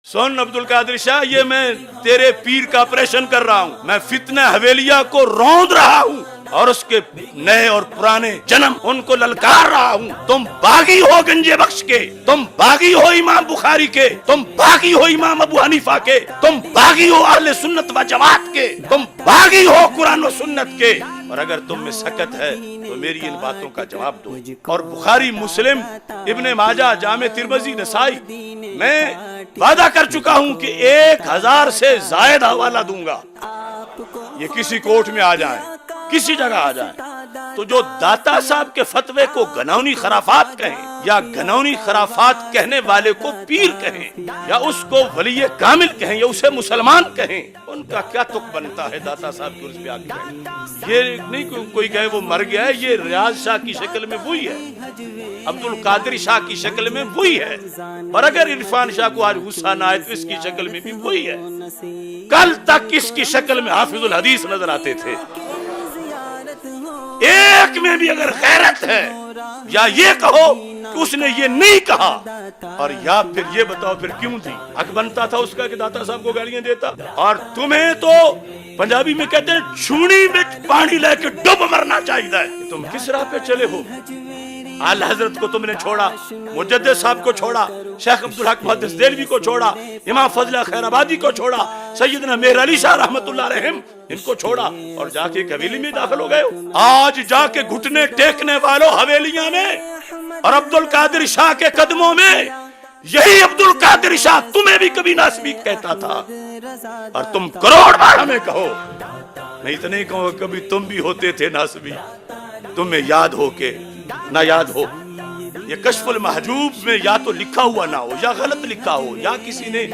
سن عبد القادر شاہ، یہ میں تیرے پیر کا آپریشن کر رہا ہوں، میں فتنہ حویلیہ کو روند رہا ہوں اور اس کے نئے اور پرانے جنم ان کو للکار رہا ہوں۔ تم باغی ہو گنج بخش کے، تم باغی ہو امام بخاری کے، تم باغی ہو امام ابو حنیفہ کے، تم باغی ہو اہل سنت و جماعت کے، تم باغی ہو قرآن و سنت کے، اور اگر تم میں سکت ہے تو میری ان باتوں کا جواب دو۔ اور بخاری، مسلم، ابن ماجہ، جامع ترمذی، نسائی، میں وعدہ کر چکا ہوں کہ 1000 سے زائد حوالہ دوں گا۔ یہ کسی کوٹ میں آ جائیں، کسی جگہ آ جائیں، تو جو داتا صاحب کے فتوے کو گناونی خرافات کہیں یا گناونی خرافات کہنے والے کو پیر کہیں یا اس کو ولی کامل کہیں یا اسے مسلمان کہیں، ان کا کیا تک بنتا ہے داتا صاحب کے عرض پہ آ کے؟ یہ نہیں کوئی کہے وہ مر گیا ہے، یہ ریاض شاہ کی شکل میں وہی ہے، عبد القادر شاہ کی شکل میں وہی ہے، اور اگر عرفان شاہ کو آج غصہ نہ آئے تو اس کی شکل میں بھی وہی ہے۔ کل تک اس کی شکل میں حافظ الحدیث نظر آتے تھے۔ ایک میں بھی اگر غیرت ہے، یا یہ کہو کہ اس نے یہ نہیں کہا، اور یا پھر یہ بتاؤ پھر کیوں تھی؟ حق بنتا تھا اس کا کہ داتا صاحب کو گالیاں دیتا؟ اور تمہیں تو پنجابی میں کہتے ہیں چھونی میں پانی لے کے ڈب مرنا چاہیے۔ تم کس راہ پہ چلے ہو؟ اعلی حضرت کو تم نے چھوڑا، مجدد صاحب کو چھوڑا، شیخ عبدالحق محدث دہلوی کو چھوڑا، امام فضل خیر آبادی کو چھوڑا، سیدنا مہر علی شاہ رحمت اللہ علیہم ان کو چھوڑا، اور جا کے حویلی میں داخل ہو گئے ہو۔ آج جا کے گھٹنے ٹیکنے والوں حویلیاں میں اور عبد القادر شاہ کے قدموں میں، یہی عبد القادر شاہ تمہیں بھی کبھی ناسبی کہتا تھا، اور تم کروڑ بار ہمیں کہو، میں اتنے کہوں کبھی تم بھی ہوتے تھے ناسبی، تمہیں یاد ہو کے نہ یاد ہو۔ یہ کشف المحجوب میں یا تو لکھا ہوا نہ ہو، یا غلط لکھا ہو، یا کسی نے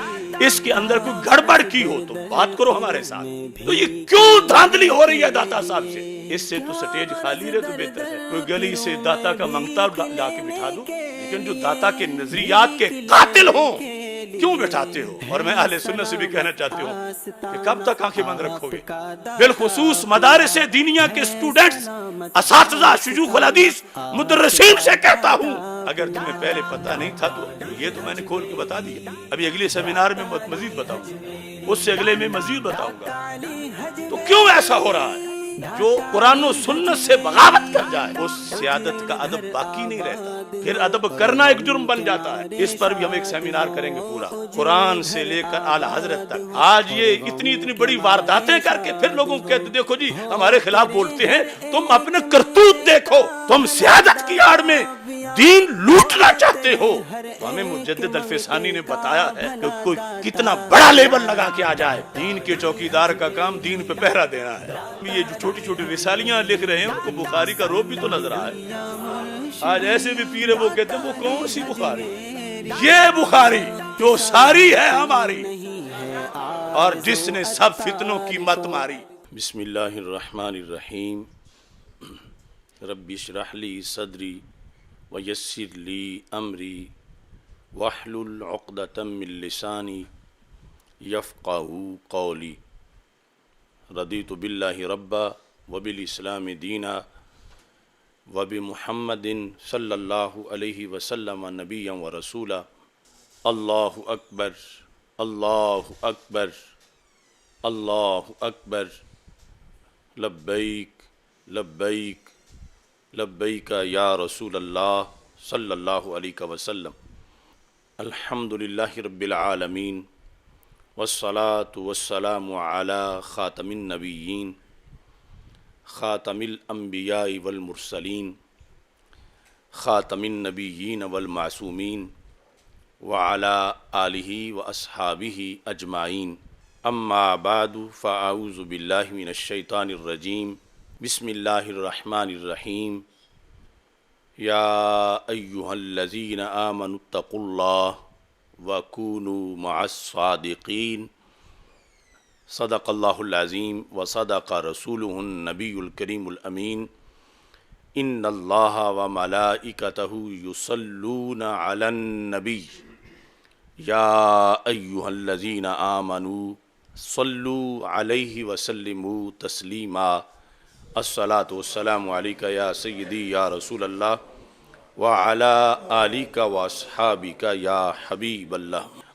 اس کے اندر کوئی گڑبڑ کی ہو، تو بات کرو ہمارے ساتھ۔ تو یہ کیوں دھاندلی ہو رہی ہے داتا صاحب سے؟ اس سے تو سٹیج خالی رہے تو بہتر ہے، کوئی گلی سے داتا کا منگتا لا کے بٹھا دو، لیکن جو داتا کے نظریات کے قاتل ہوں کیوں بٹھاتے ہو؟ اور میں اہل سنت سے بھی کہنا چاہتی ہوں کہ کب تک آنکھیں بند رکھو گے؟ بالخصوص مدارس دینیہ کے اسٹوڈنٹس، اساتذہ، شیوخ الحدیث، مدرسین سے کہتا ہوں، اگر تمہیں پہلے پتہ نہیں تھا تو یہ تو میں نے کھول کے بتا دیا، ابھی اگلے سیمینار میں مزید بتاؤں گا، اس سے اگلے میں مزید بتاؤں گا۔ تو کیوں ایسا ہو رہا ہے؟ جو قرآن و سنت سے بغاوت کر جائے اس سیادت کا ادب باقی نہیں رہتا، پھر ادب کرنا ایک جرم بن جاتا ہے۔ اس پر بھی ہم ایک سیمینار کریں گے پورا، قرآن سے لے کر اعلی حضرت تک۔ آج یہ اتنی بڑی وارداتیں کر کے پھر لوگوں کو کہتے دیکھو جی ہمارے خلاف بولتے ہیں، تم اپنے کرتوت دیکھو، تم سیادت کی آڑ میں دین لوٹنا چاہتے ہو۔ تو ہمیں مجدد الفسانی نے بتایا ہے کہ کوئی کتنا بڑا لیبل لگا کے آ جائے، دین کے چوکیدار کا کام دین پہ پہرا دینا ہے۔ یہ جو چھوٹی چھوٹی رسالیاں لکھ رہے ہیں ان کو بخاری کا روب بھی تو نظر آئے۔ آج ایسے بھی پیر وہ کہتے ہیں وہ کون سی بخاری؟ یہ بخاری جو ساری ہے ہماری، اور جس نے سب فتنوں کی مت ماری۔ بسم اللہ الرحمن الرحیم، رب اشرح لی صدری ویسر لی امری واحلل عقدۃ من لسانی یفقہوا قولی۔ رضیت باللہ ربا وبالاسلام دینا وبمحمد صلی اللہ علیہ وسلم نبیا ورسولا۔ اللہ اکبر، اللہ اکبر، اللہ اکبر، لبیک لبیک لبیک یا رسول اللہ صلی اللہ علیہ وسلم۔ الحمدللہ رب العالمین، والصلاة والسلام علی خاتم النبیین، خاتم الانبیاء والمرسلین، خاتم النبیین والمعصومین، وعلی آلہ واصحابہ اجمعین۔ اما بعد فاعوذ باللہ من الشیطان الرجیم، بسم اللہ الرحمن الرحیم۔ یا ایہا الذین آمنوا اتقوا اللہ وَكُونُوا مَعَ الصَّادِقِينَ۔ صدق اللہ العظیم وصدق رسولہ النبی الکریم الامین۔ ان اللہ وملائکتہ یصلون علی النبی یا ایہا الذین آمنوا صلوا علیہ وسلموا تسلیما۔ الصلاۃ والسلام علیک یا سیدی یا رسول اللہ وعلی آلک واصحابک یا حبیب اللہ۔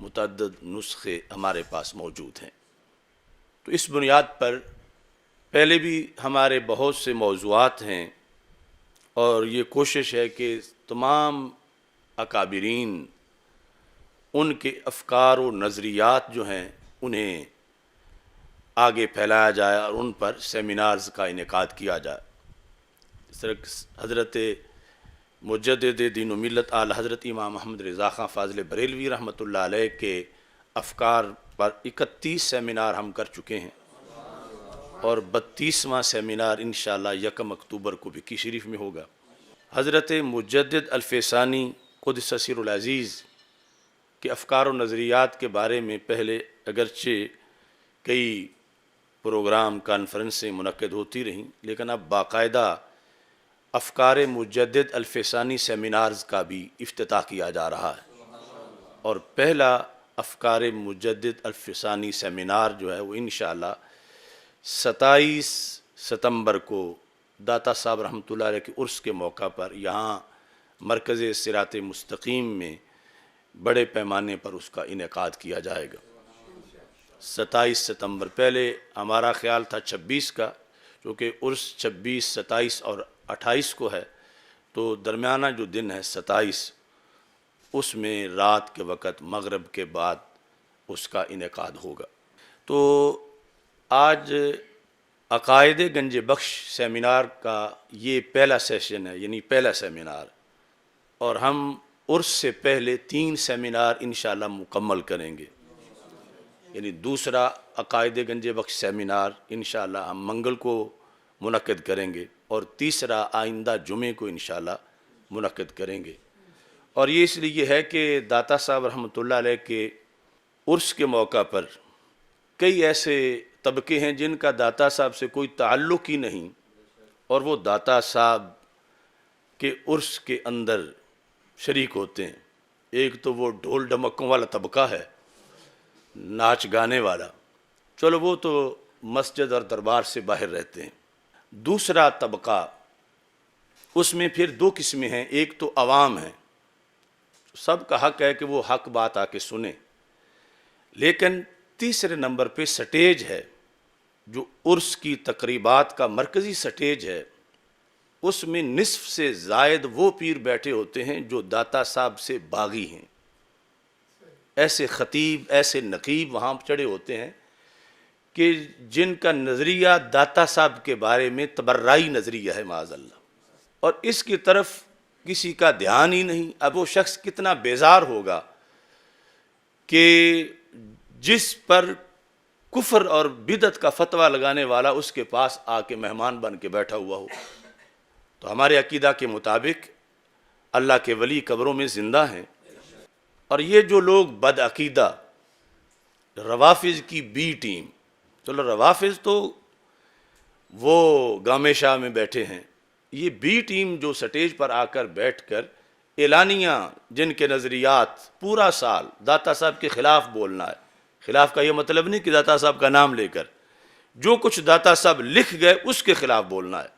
متعدد نسخے ہمارے پاس موجود ہیں۔ تو اس بنیاد پر پہلے بھی ہمارے بہت سے موضوعات ہیں، اور یہ کوشش ہے کہ تمام اکابرین ان کے افکار و نظریات جو ہیں انہیں آگے پھیلایا جائے اور ان پر سیمینارز کا انعقاد کیا جائے۔ اس طرح حضرت مجدد دین و ملت اعلی حضرت امام محمد رضا خان فاضل بریلوی رحمۃ اللہ علیہ کے افکار پر 31 سیمینار ہم کر چکے ہیں، اور 32واں سیمینار انشاءاللہ 1 اکتوبر کو بکی شریف میں ہوگا۔ حضرت مجدد الفیسانی قدس سر العزیز کے افکار و نظریات کے بارے میں پہلے اگرچہ کئی پروگرام کانفرنسیں منعقد ہوتی رہیں، لیکن اب باقاعدہ افکار مجدد الفیسانی سیمینارز کا بھی افتتاح کیا جا رہا ہے، اور پہلا افکار مجدد الفیسانی سیمینار جو ہے وہ انشاءاللہ 27 ستمبر کو داتا صاحب رحمۃ اللہ علیہ کے عرس کے موقع پر یہاں مرکز صراط مستقیم میں بڑے پیمانے پر اس کا انعقاد کیا جائے گا۔ 27 ستمبر، پہلے ہمارا خیال تھا 26 کا، چونکہ عرس 26، 27 اور 28 کو ہے، تو درمیانہ جو دن ہے 27، اس میں رات کے وقت مغرب کے بعد اس کا انعقاد ہوگا۔ تو آج عقائد گنج بخش سیمینار کا یہ پہلا سیشن ہے، یعنی پہلا سیمینار، اور ہم عرس سے پہلے 3 سیمینار انشاءاللہ مکمل کریں گے، یعنی دوسرا عقائد گنج بخش سیمینار انشاءاللہ ہم منگل کو منعقد کریں گے، اور تیسرا آئندہ جمعے کو انشاءاللہ منعقد کریں گے۔ اور یہ اس لیے ہے کہ داتا صاحب رحمۃ اللہ علیہ کے عرس کے موقع پر کئی ایسے طبقے ہیں جن کا داتا صاحب سے کوئی تعلق ہی نہیں، اور وہ داتا صاحب کے عرس کے اندر شریک ہوتے ہیں۔ ایک تو وہ ڈھول ڈمکوں والا طبقہ ہے، ناچ گانے والا، چلو وہ تو مسجد اور دربار سے باہر رہتے ہیں۔ دوسرا طبقہ، اس میں پھر 2 قسمیں ہیں، ایک تو عوام ہے، سب کا حق ہے کہ وہ حق بات آ کے سنیں، لیکن تیسرے نمبر پہ سٹیج ہے، جو عرس کی تقریبات کا مرکزی سٹیج ہے، اس میں نصف سے زائد وہ پیر بیٹھے ہوتے ہیں جو داتا صاحب سے باغی ہیں۔ ایسے خطیب، ایسے نقیب وہاں چڑھے ہوتے ہیں کہ جن کا نظریہ داتا صاحب کے بارے میں تبرعی نظریہ ہے معاذ اللہ، اور اس کی طرف کسی کا دھیان ہی نہیں۔ اب وہ شخص کتنا بیزار ہوگا کہ جس پر کفر اور بدعت کا فتویٰ لگانے والا اس کے پاس آ کے مہمان بن کے بیٹھا ہوا ہو۔ تو ہمارے عقیدہ کے مطابق اللہ کے ولی قبروں میں زندہ ہیں، اور یہ جو لوگ بدعقیدہ روافظ کی بی ٹیم، چلو روافظ تو وہ گامے شاہ میں بیٹھے ہیں، یہ بی ٹیم جو سٹیج پر آ کر بیٹھ کر اعلانیہ جن کے نظریات پورا سال داتا صاحب کے خلاف بولنا ہے، خلاف کا یہ مطلب نہیں کہ داتا صاحب کا نام لے کر، جو کچھ داتا صاحب لکھ گئے اس کے خلاف بولنا ہے،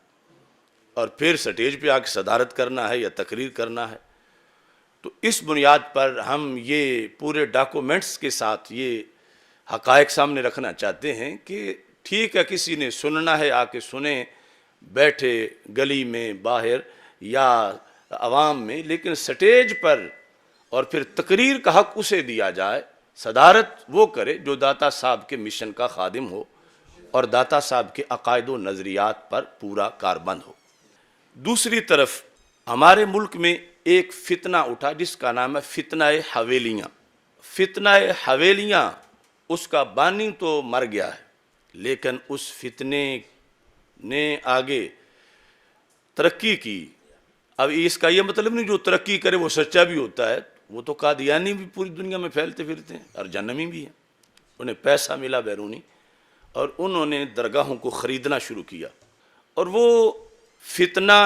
اور پھر سٹیج پہ آ کے صدارت کرنا ہے یا تقریر کرنا ہے۔ تو اس بنیاد پر ہم یہ پورے ڈاکومنٹس کے ساتھ یہ حقائق سامنے رکھنا چاہتے ہیں کہ ٹھیک ہے، کسی نے سننا ہے آ کے سنیں، بیٹھے گلی میں، باہر یا عوام میں، لیکن سٹیج پر اور پھر تقریر کا حق اسے دیا جائے، صدارت وہ کرے جو داتا صاحب کے مشن کا خادم ہو اور داتا صاحب کے عقائد و نظریات پر پورا کاربند ہو۔ دوسری طرف ہمارے ملک میں ایک فتنہ اٹھا جس کا نام ہے فتنہ حویلیاں۔ فتنہ حویلیاں، اس کا بانی تو مر گیا ہے، لیکن اس فتنے نے آگے ترقی کی۔ اب اس کا یہ مطلب نہیں جو ترقی کرے وہ سچا بھی ہوتا ہے، وہ تو قادیانی بھی پوری دنیا میں پھیلتے پھرتے ہیں اور جہنمی بھی ہیں، انہیں پیسہ ملا بیرونی، اور انہوں نے درگاہوں کو خریدنا شروع کیا۔ اور وہ فتنہ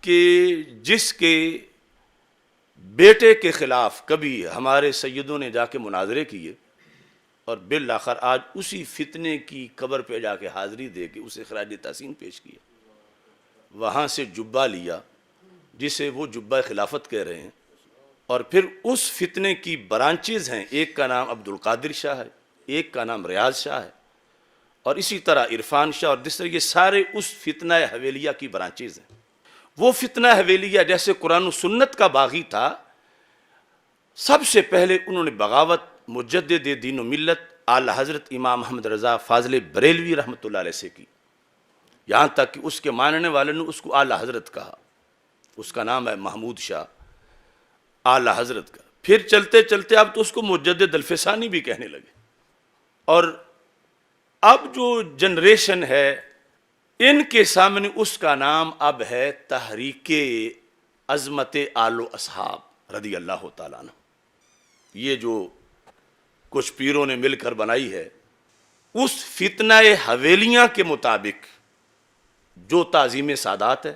کہ جس کے بیٹے کے خلاف کبھی ہمارے سیدوں نے جا کے مناظرے کیے، اور بالآخر آج اسی فتنے کی قبر پہ جا کے حاضری دے کے اسے خراج تحسین پیش کیا، وہاں سے جبہ لیا جسے وہ جبہ خلافت کہہ رہے ہیں، اور پھر اس فتنے کی برانچز ہیں، ایک کا نام عبد القادر شاہ ہے، ایک کا نام ریاض شاہ ہے، اور اسی طرح عرفان شاہ اور دوسرے، یہ سارے اس فتنہ حویلیہ کی برانچز ہیں۔ وہ فتنہ حویلیہ جیسے قرآن و سنت کا باغی تھا، سب سے پہلے انہوں نے بغاوت مجدد دین و ملت اعلی حضرت امام محمد رضا فاضل بریلوی رحمۃ اللہ علیہ سے کی، یہاں تک کہ اس کے ماننے والے نے اس کو اعلی حضرت کہا، اس کا نام ہے محمود شاہ، اعلی حضرت کا۔ پھر چلتے چلتے اب تو اس کو مجدد الفسانی بھی کہنے لگے، اور اب جو جنریشن ہے ان کے سامنے اس کا نام اب ہے تحریک عظمت آل و اصحاب رضی اللہ تعالیٰ عنہ۔ یہ جو کچھ پیروں نے مل کر بنائی ہے، اس فتنہ حویلیاں کے مطابق جو تعظیم سادات ہے،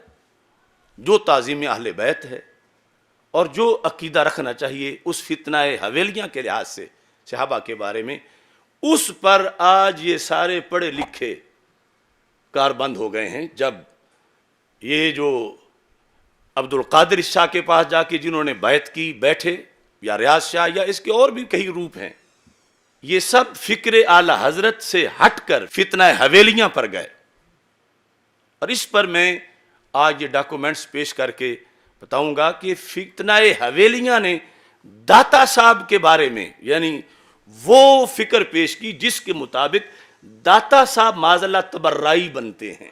جو تعظیم اہل بیت ہے، اور جو عقیدہ رکھنا چاہیے اس فتنہ حویلیاں کے لحاظ سے صحابہ کے بارے میں، اس پر آج یہ سارے پڑھے لکھے کاربند ہو گئے ہیں۔ جب یہ جو عبد القادر شاہ کے پاس جا کے جنہوں نے بیعت کی بیٹھے، یا ریاض شاہ، یا اس کے اور بھی کئی روپ ہیں، یہ سب فکر اعلی حضرت سے ہٹ کر فتنہ حویلیاں پر گئے۔ اور اس پر میں آج یہ ڈاکومنٹس پیش کر کے بتاؤں گا کہ فتنہ حویلیاں نے داتا صاحب کے بارے میں یعنی وہ فکر پیش کی جس کے مطابق داتا صاحب معاذ اللہ تبرعی بنتے ہیں،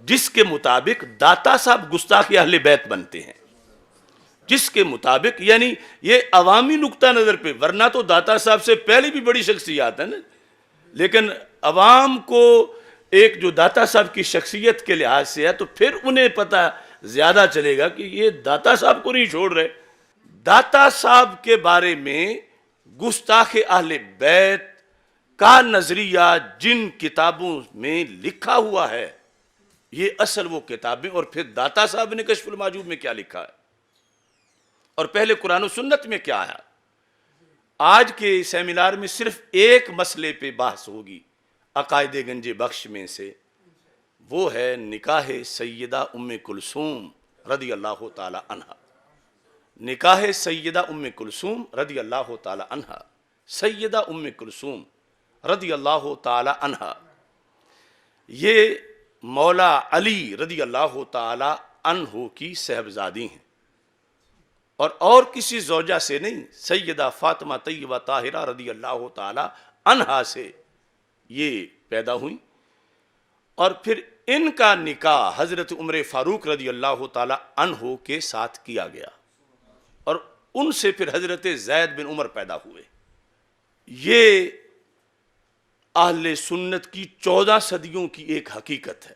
جس کے مطابق داتا صاحب گستاخ اہل بیت بنتے ہیں، جس کے مطابق یعنی یہ عوامی نقطہ نظر پہ، ورنہ تو داتا صاحب سے پہلے بھی بڑی شخصیات ہیں نا، لیکن عوام کو ایک جو داتا صاحب کی شخصیت کے لحاظ سے ہے تو پھر انہیں پتہ زیادہ چلے گا کہ یہ داتا صاحب کو نہیں چھوڑ رہے۔ داتا صاحب کے بارے میں گستاخ اہل بیت کا نظریہ جن کتابوں میں لکھا ہوا ہے، یہ اصل وہ کتابیں، اور پھر داتا صاحب نے کشف المحجوب میں کیا لکھا ہے، اور پہلے قرآن و سنت میں کیا ہے۔ آج کے سیمینار میں صرف ایک مسئلے پہ بحث ہوگی عقائد گنج بخش میں سے، وہ ہے نکاح سیدہ ام کلثوم رضی اللہ تعالی عنہا۔ نکاح سیدہ ام کلثوم رضی اللہ تعالی عنہا، سیدہ ام کلثوم رضی اللہ تعالی عنہا یہ مولا علی رضی اللہ تعالی عنہ کی صاحبزادی ہیں، اور کسی زوجہ سے نہیں، سیدہ فاطمہ طیبہ طاہرہ رضی اللہ تعالی عنہا سے یہ پیدا ہوئی، اور پھر ان کا نکاح حضرت عمر فاروق رضی اللہ تعالی عنہ کے ساتھ کیا گیا، اور ان سے پھر حضرت زید بن عمر پیدا ہوئے۔ یہ اہل سنت کی 14 صدیوں کی ایک حقیقت ہے۔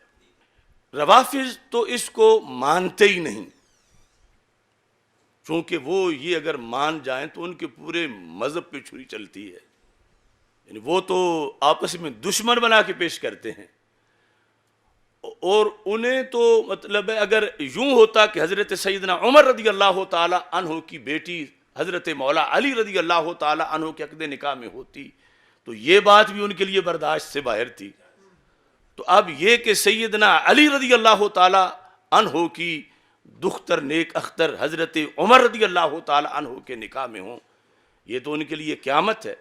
روافض تو اس کو مانتے ہی نہیں، چونکہ وہ یہ اگر مان جائیں تو ان کے پورے مذہب پہ چھری چلتی ہے، یعنی وہ تو آپس میں دشمن بنا کے پیش کرتے ہیں، اور انہیں تو مطلب ہے اگر یوں ہوتا کہ حضرت سیدنا عمر رضی اللہ تعالی عنہ کی بیٹی حضرت مولا علی رضی اللہ تعالی عنہ کے عقد نکاح میں ہوتی تو یہ بات بھی ان کے لیے برداشت سے باہر تھی۔ تو اب یہ کہ سیدنا علی رضی اللہ تعالی عنہ کی دختر نیک اختر حضرت عمر رضی اللہ تعالی عنہ کے نکاح میں ہوں، یہ تو ان کے لیے قیامت ہے۔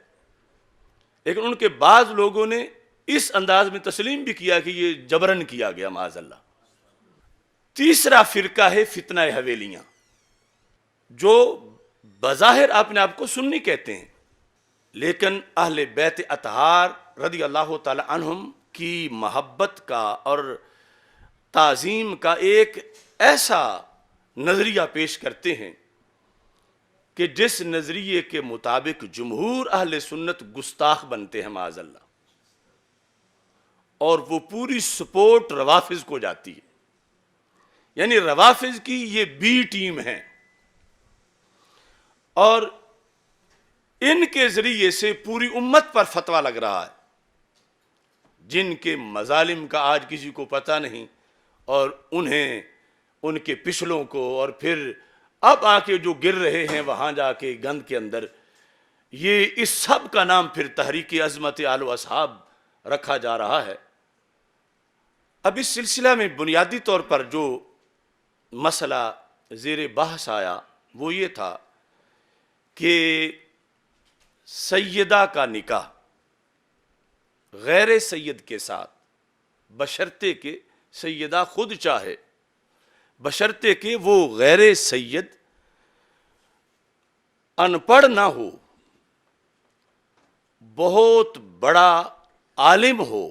لیکن ان کے بعض لوگوں نے اس انداز میں تسلیم بھی کیا کہ یہ جبرن کیا گیا معاذ اللہ۔ تیسرا فرقہ ہے فتنہ حویلیاں، جو بظاہر اپنے آپ کو سنی کہتے ہیں، لیکن اہل بیت اطہار رضی اللہ تعالی عنہم کی محبت کا اور تعظیم کا ایک ایسا نظریہ پیش کرتے ہیں کہ جس نظریے کے مطابق جمہور اہل سنت گستاخ بنتے ہیں معاذ اللہ، اور وہ پوری سپورٹ روافض کو جاتی ہے، یعنی روافض کی یہ بی ٹیم ہے، اور ان کے ذریعے سے پوری امت پر فتویٰ لگ رہا ہے، جن کے مظالم کا آج کسی کو پتہ نہیں، اور انہیں ان کے پچھلوں کو، اور پھر اب آ کے جو گر رہے ہیں وہاں جا کے گند کے اندر، یہ اس سب کا نام پھر تحریک عظمت آل و اصحاب رکھا جا رہا ہے۔ اب اس سلسلہ میں بنیادی طور پر جو مسئلہ زیر بحث آیا وہ یہ تھا کہ سیدہ کا نکاح غیر سید کے ساتھ، بشرطے کہ سیدہ خود چاہے، بشرطے کہ وہ غیر سید ان پڑھ نہ ہو، بہت بڑا عالم ہو،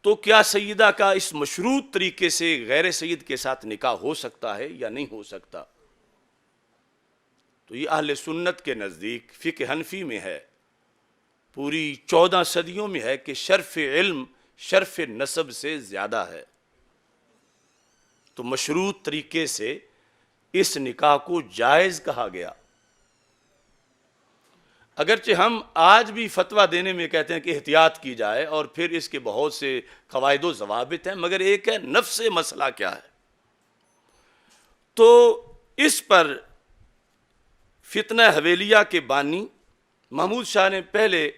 تو کیا سیدہ کا اس مشروط طریقے سے غیر سید کے ساتھ نکاح ہو سکتا ہے یا نہیں ہو سکتا؟ تو یہ اہل سنت کے نزدیک فقہ حنفی میں ہے، پوری 14 صدیوں میں ہے کہ شرف علم شرف نسب سے زیادہ ہے، تو مشروط طریقے سے اس نکاح کو جائز کہا گیا۔ اگرچہ ہم آج بھی فتویٰ دینے میں کہتے ہیں کہ احتیاط کی جائے، اور پھر اس کے بہت سے قواعد و ضوابط ہیں، مگر ایک ہے نفس مسئلہ کیا ہے۔ تو اس پر فتنہ حویلیہ کے بانی محمود شاہ نے پہلے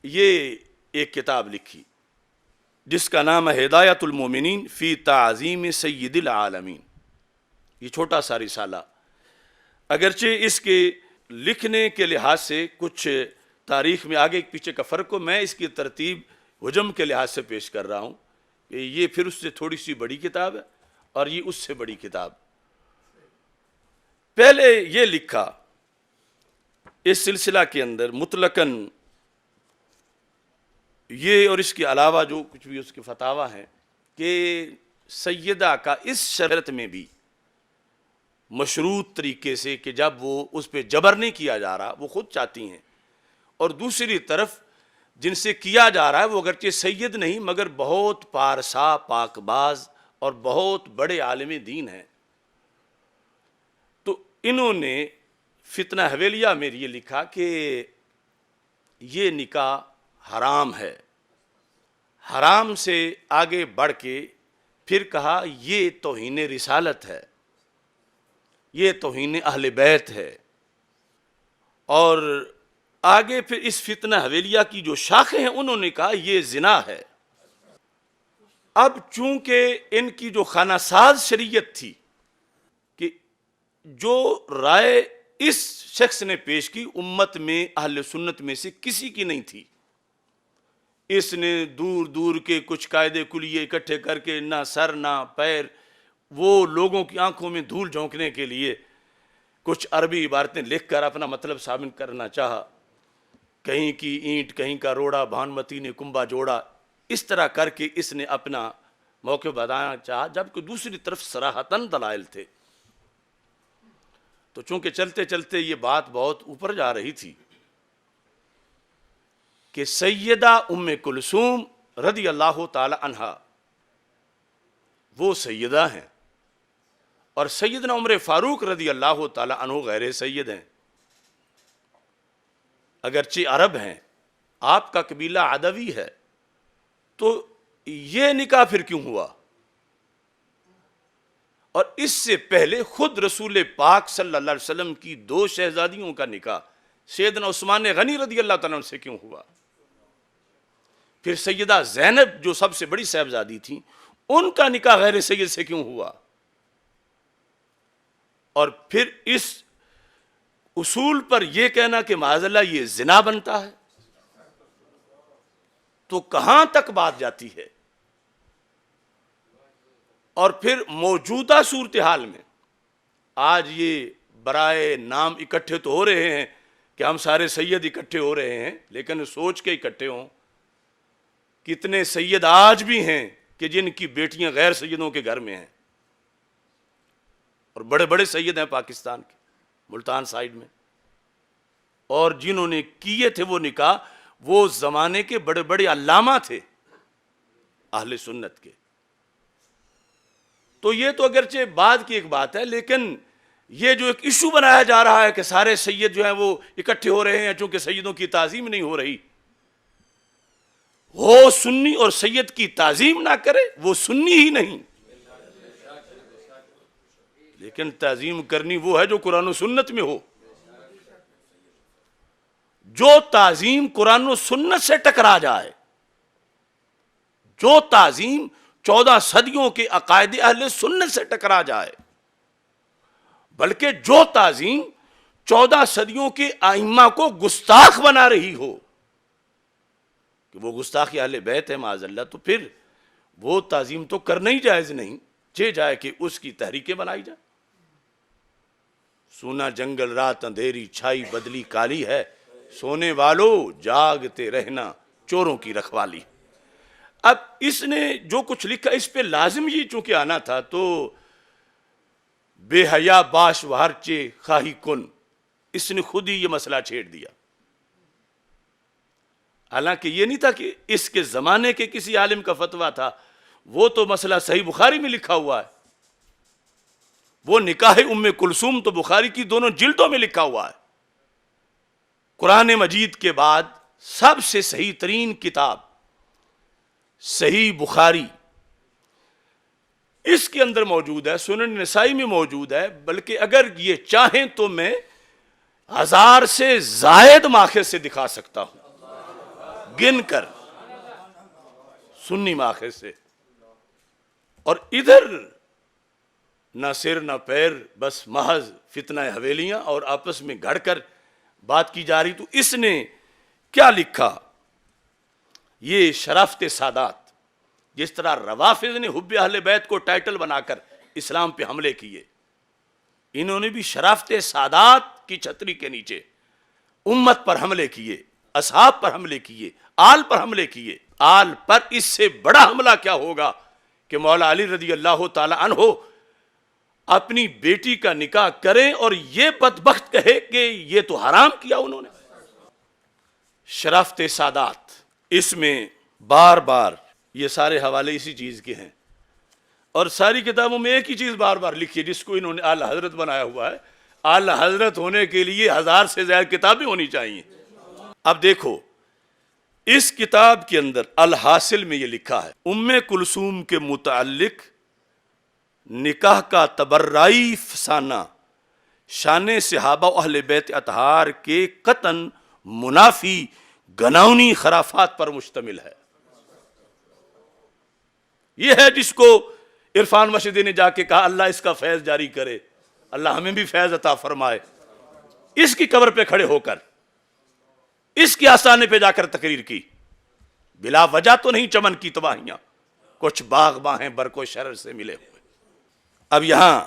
یہ ایک کتاب لکھی جس کا نام ہے ہدایت المومنین فی تعظیم سید العالمین۔ یہ چھوٹا سا رسالہ، اگرچہ اس کے لکھنے کے لحاظ سے کچھ تاریخ میں آگے پیچھے کا فرق ہو، میں اس کی ترتیب حجم کے لحاظ سے پیش کر رہا ہوں کہ یہ پھر اس سے تھوڑی سی بڑی کتاب ہے اور یہ اس سے بڑی کتاب۔ پہلے یہ لکھا اس سلسلہ کے اندر مطلقاً یہ، اور اس کے علاوہ جو کچھ بھی اس کے فتاویٰ ہیں، کہ سیدہ کا اس شرط میں بھی مشروط طریقے سے کہ جب وہ اس پہ جبر نہیں کیا جا رہا، وہ خود چاہتی ہیں، اور دوسری طرف جن سے کیا جا رہا ہے وہ اگرچہ سید نہیں مگر بہت پارسا پاک باز اور بہت بڑے عالم دین ہیں، تو انہوں نے فتنہ حویلیہ میں یہ لکھا کہ یہ نکاح حرام ہے۔ حرام سے آگے بڑھ کے پھر کہا یہ توہین رسالت ہے، یہ توہین اہل بیت ہے، اور آگے پھر اس فتنہ حویلیہ کی جو شاخیں ہیں انہوں نے کہا یہ زنا ہے۔ اب چونکہ ان کی جو خانہ ساز شریعت تھی کہ جو رائے اس شخص نے پیش کی امت میں اہل سنت میں سے کسی کی نہیں تھی، اس نے دور دور کے کچھ قاعدے کلیے اکٹھے کر کے نہ سر نہ پیر، وہ لوگوں کی آنکھوں میں دھول جھونکنے کے لیے کچھ عربی عبارتیں لکھ کر اپنا مطلب ثابت کرنا چاہا، کہیں کی اینٹ کہیں کا روڑا بھانمتی نے کنبا جوڑا، اس طرح کر کے اس نے اپنا موقع بتانا چاہا، جبکہ دوسری طرف صراحتاً دلائل تھے۔ تو چونکہ چلتے چلتے یہ بات بہت اوپر جا رہی تھی کہ سیدہ ام کلثوم رضی اللہ تعالی عنہا وہ سیدہ ہیں، اور سیدنا عمر فاروق رضی اللہ تعالی عنہ غیر سید ہیں، اگرچہ عرب ہیں، آپ کا قبیلہ عدوی ہے، تو یہ نکاح پھر کیوں ہوا؟ اور اس سے پہلے خود رسول پاک صلی اللہ علیہ وسلم کی 2 شہزادیوں کا نکاح سیدنا عثمان غنی رضی اللہ تعالیٰ عنہ سے کیوں ہوا؟ پھر سیدہ زینب جو سب سے بڑی صاحبزادی تھیں ان کا نکاح غیر سید سے کیوں ہوا؟ اور پھر اس اصول پر یہ کہنا کہ معاذ اللہ یہ زنا بنتا ہے، تو کہاں تک بات جاتی ہے؟ اور پھر موجودہ صورتحال میں آج یہ برائے نام اکٹھے تو ہو رہے ہیں کہ ہم سارے سید اکٹھے ہو رہے ہیں، لیکن سوچ کے اکٹھے ہوں، کتنے سید آج بھی ہیں کہ جن کی بیٹیاں غیر سیدوں کے گھر میں ہیں، اور بڑے بڑے سید ہیں پاکستان کے ملتان سائیڈ میں، اور جنہوں نے کیے تھے وہ نکاح وہ زمانے کے بڑے بڑے علامہ تھے اہل سنت کے۔ تو یہ تو اگرچہ بعد کی ایک بات ہے، لیکن یہ جو ایک ایشو بنایا جا رہا ہے کہ سارے سید جو ہیں وہ اکٹھے ہو رہے ہیں چونکہ سیدوں کی تعظیم نہیں ہو رہی، وہ سنی اور سید کی تعظیم نہ کرے وہ سنی ہی نہیں، لیکن تعظیم کرنی وہ ہے جو قرآن و سنت میں ہو۔ جو تعظیم قرآن و سنت سے ٹکرا جائے، جو تعظیم 14 صدیوں کے عقائد اہل سنت سے ٹکرا جائے، بلکہ جو تعظیم 14 صدیوں کے ائمہ کو گستاخ بنا رہی ہو کہ وہ گستاخ اہل بیت ہے معاذ اللہ، تو پھر وہ تعظیم تو کرنا ہی جائز نہیں، جائے کہ اس کی تحریکیں بنائی جائیں۔ سونا جنگل رات اندھیری چھائی بدلی کالی ہے، سونے والو جاگتے رہنا چوروں کی رکھوالی۔ اب اس نے جو کچھ لکھا اس پہ لازم یہ چونکہ آنا تھا، تو بے حیا باش و ہرچے خواہی کن، اس نے خود ہی یہ مسئلہ چھیڑ دیا۔ حالانکہ یہ نہیں تھا کہ اس کے زمانے کے کسی عالم کا فتویٰ تھا، وہ تو مسئلہ صحیح بخاری میں لکھا ہوا ہے، وہ نکاح ام کلثوم تو بخاری کی دونوں جلدوں میں لکھا ہوا ہے۔ قرآن مجید کے بعد سب سے صحیح ترین کتاب صحیح بخاری اس کے اندر موجود ہے، سنن نسائی میں موجود ہے، بلکہ اگر یہ چاہیں تو میں 1000 سے زائد ماخذ سے دکھا سکتا ہوں، گن کر سنی ماخذ سے۔ اور ادھر نہ سر نہ پیر، بس محض فتنہ حویلیاں اور آپس میں گھڑ کر بات کی جا رہی۔ تو اس نے کیا لکھا؟ یہ شرافت سادات، جس طرح روافض نے حب اہل بیت کو ٹائٹل بنا کر اسلام پہ حملے کیے، انہوں نے بھی شرافت سادات کی چھتری کے نیچے امت پر حملے کیے، اصحاب پر حملے کیے، آل پر حملے کیے۔ آل پر اس سے بڑا حملہ کیا ہوگا کہ مولا علی رضی اللہ تعالی عنہ اپنی بیٹی کا نکاح کریں اور یہ بدبخت کہے کہ یہ تو حرام کیا انہوں نے۔ شرافت سادات، اس میں بار بار یہ سارے حوالے اسی چیز کے ہیں، اور ساری کتابوں میں ایک ہی چیز بار بار لکھی ہے جس کو انہوں نے اعلی حضرت بنایا ہوا ہے۔ اعلی حضرت ہونے کے لیے 1000 سے زیادہ کتابیں ہونی چاہیے۔ اب دیکھو اس کتاب کے اندر الحاصل میں یہ لکھا ہے، ام کلثوم کے متعلق نکاح کا تبرعی فسانہ شان صحابہ و اہل بیت اطہار کے قطعاً منافی گناونی خرافات پر مشتمل ہے۔ یہ ہے جس کو عرفان مشدی نے جا کے کہا اللہ اس کا فیض جاری کرے، اللہ ہمیں بھی فیض عطا فرمائے۔ اس کی قبر پہ کھڑے ہو کر، اس کے آستانے پہ جا کر تقریر کی، بلا وجہ تو نہیں چمن کی تباہیاں، کچھ باغ باہیں برق و شرر سے ملے ہوئے۔ اب یہاں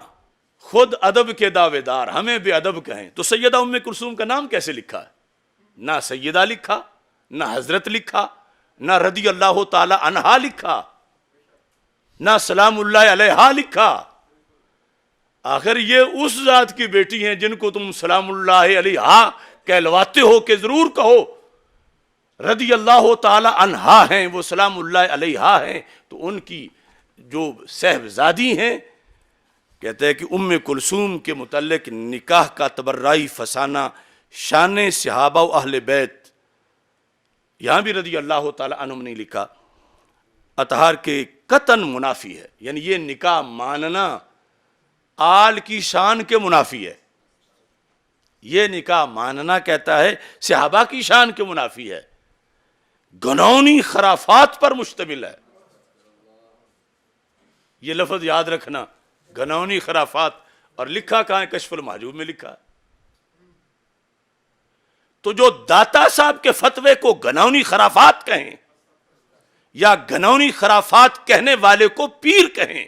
خود ادب کے دعوے دار ہمیں بے ادب کہیں تو سیدہ ام کلثوم کا نام کیسے لکھا ہے؟ نہ سیدہ لکھا، نہ حضرت لکھا، نہ رضی اللہ تعالی عنہا لکھا، نہ سلام اللہ علیہا لکھا۔ آخر یہ اس ذات کی بیٹی ہیں جن کو تم سلام اللہ علیہا کہلواتے ہو کہ ضرور کہو رضی اللہ تعالی عنہا ہیں، وہ سلام اللہ علیہا ہیں، تو ان کی جو صاحبزادی ہیں، کہتے ہیں کہ ام کلثوم کے متعلق نکاح کا تبرعی فسانہ شان صحابہ و اہل بیت، یہاں بھی رضی اللہ تعالی عنہم نہیں لکھا، اطہار کے قطعاً منافی ہے، یعنی یہ نکاح ماننا آل کی شان کے منافی ہے۔ یہ نکاح ماننا کہتا ہے صحابہ کی شان کے منافی ہے، گناونی خرافات پر مشتمل ہے۔ یہ لفظ یاد رکھنا، گناونی خرافات، اور لکھا کہاں ہے؟ کشف المحجوب میں لکھا ہے۔ تو جو داتا صاحب کے فتوے کو گناونی خرافات کہیں، یا گناونی خرافات کہنے والے کو پیر کہیں،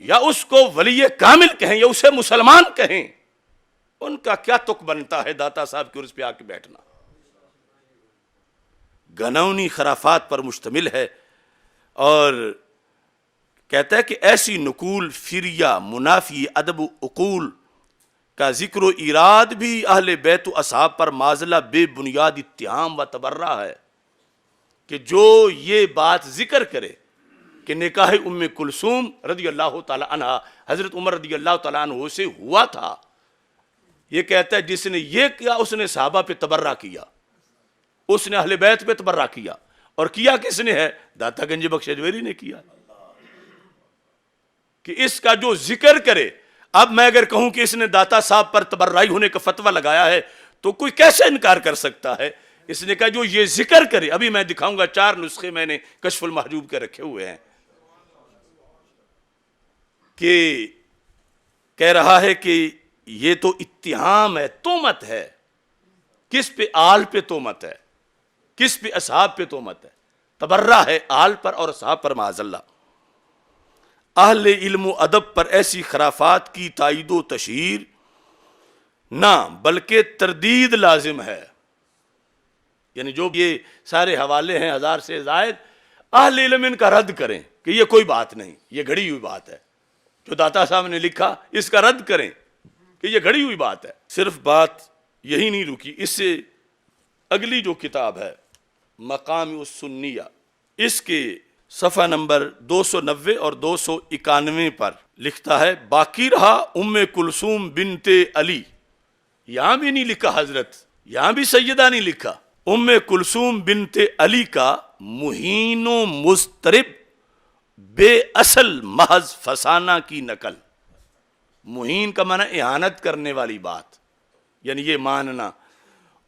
یا اس کو ولی کامل کہیں، یا اسے مسلمان کہیں، ان کا کیا تک بنتا ہے داتا صاحب کے عرس پہ آ کے بیٹھنا؟ گناونی خرافات پر مشتمل ہے، اور کہتا ہے کہ ایسی نقول فریا منافی ادب و عقول کا ذکر و ایراد بھی اہل بیت و اصحاب پر معزلہ بے بنیاد اتہام و تبرہ ہے، کہ جو یہ بات ذکر کرے کہ نکاح ام کلثوم رضی اللہ تعالی عنہ حضرت عمر رضی اللہ تعالیٰ عنہ سے ہوا تھا، یہ کہتا ہے جس نے یہ کیا اس نے صحابہ پہ تبرہ کیا، اس نے اہل بیت پہ تبرہ کیا، اور کیا کس نے ہے؟ داتا گنج بخش اجمیری نے کیا، کہ اس کا جو ذکر کرے۔ اب میں اگر کہوں کہ اس نے داتا صاحب پر تبرعی ہونے کا فتویٰ لگایا ہے تو کوئی کیسے انکار کر سکتا ہے؟ اس نے کہا جو یہ ذکر کرے، ابھی میں دکھاؤں گا 4 نسخے میں نے کشف المحجوب کے رکھے ہوئے ہیں، کہ کہہ رہا ہے کہ یہ تو اتہام ہے، تہمت ہے. کس پہ؟ آل پہ تہمت ہے. کس پہ؟ اصحاب پہ تہمت ہے. تبرہ ہے آل پر اور اصحاب پر معاذ اللہ. اہل علم و ادب پر ایسی خرافات کی تائید و تشہیر نہ بلکہ تردید لازم ہے. یعنی جو یہ سارے حوالے ہیں 1000 سے زائد، اہل علم ان کا رد کریں کہ یہ کوئی بات نہیں، یہ گھڑی ہوئی بات ہے. جو داتا صاحب نے لکھا اس کا رد کریں کہ یہ گھڑی ہوئی بات ہے. صرف بات یہی نہیں رکی، اس سے اگلی جو کتاب ہے مقام السنیہ، اس کے صفحہ نمبر 290 اور 291 پر لکھتا ہے باقی رہا ام کلثوم بنت علی. یہاں بھی نہیں لکھا حضرت، یہاں بھی سیدہ نہیں لکھا. ام کلثوم بنت علی کا مہین و مضطرب بے اصل محض فسانہ کی نقل. مہین کا معنی اہانت کرنے والی بات، یعنی یہ ماننا،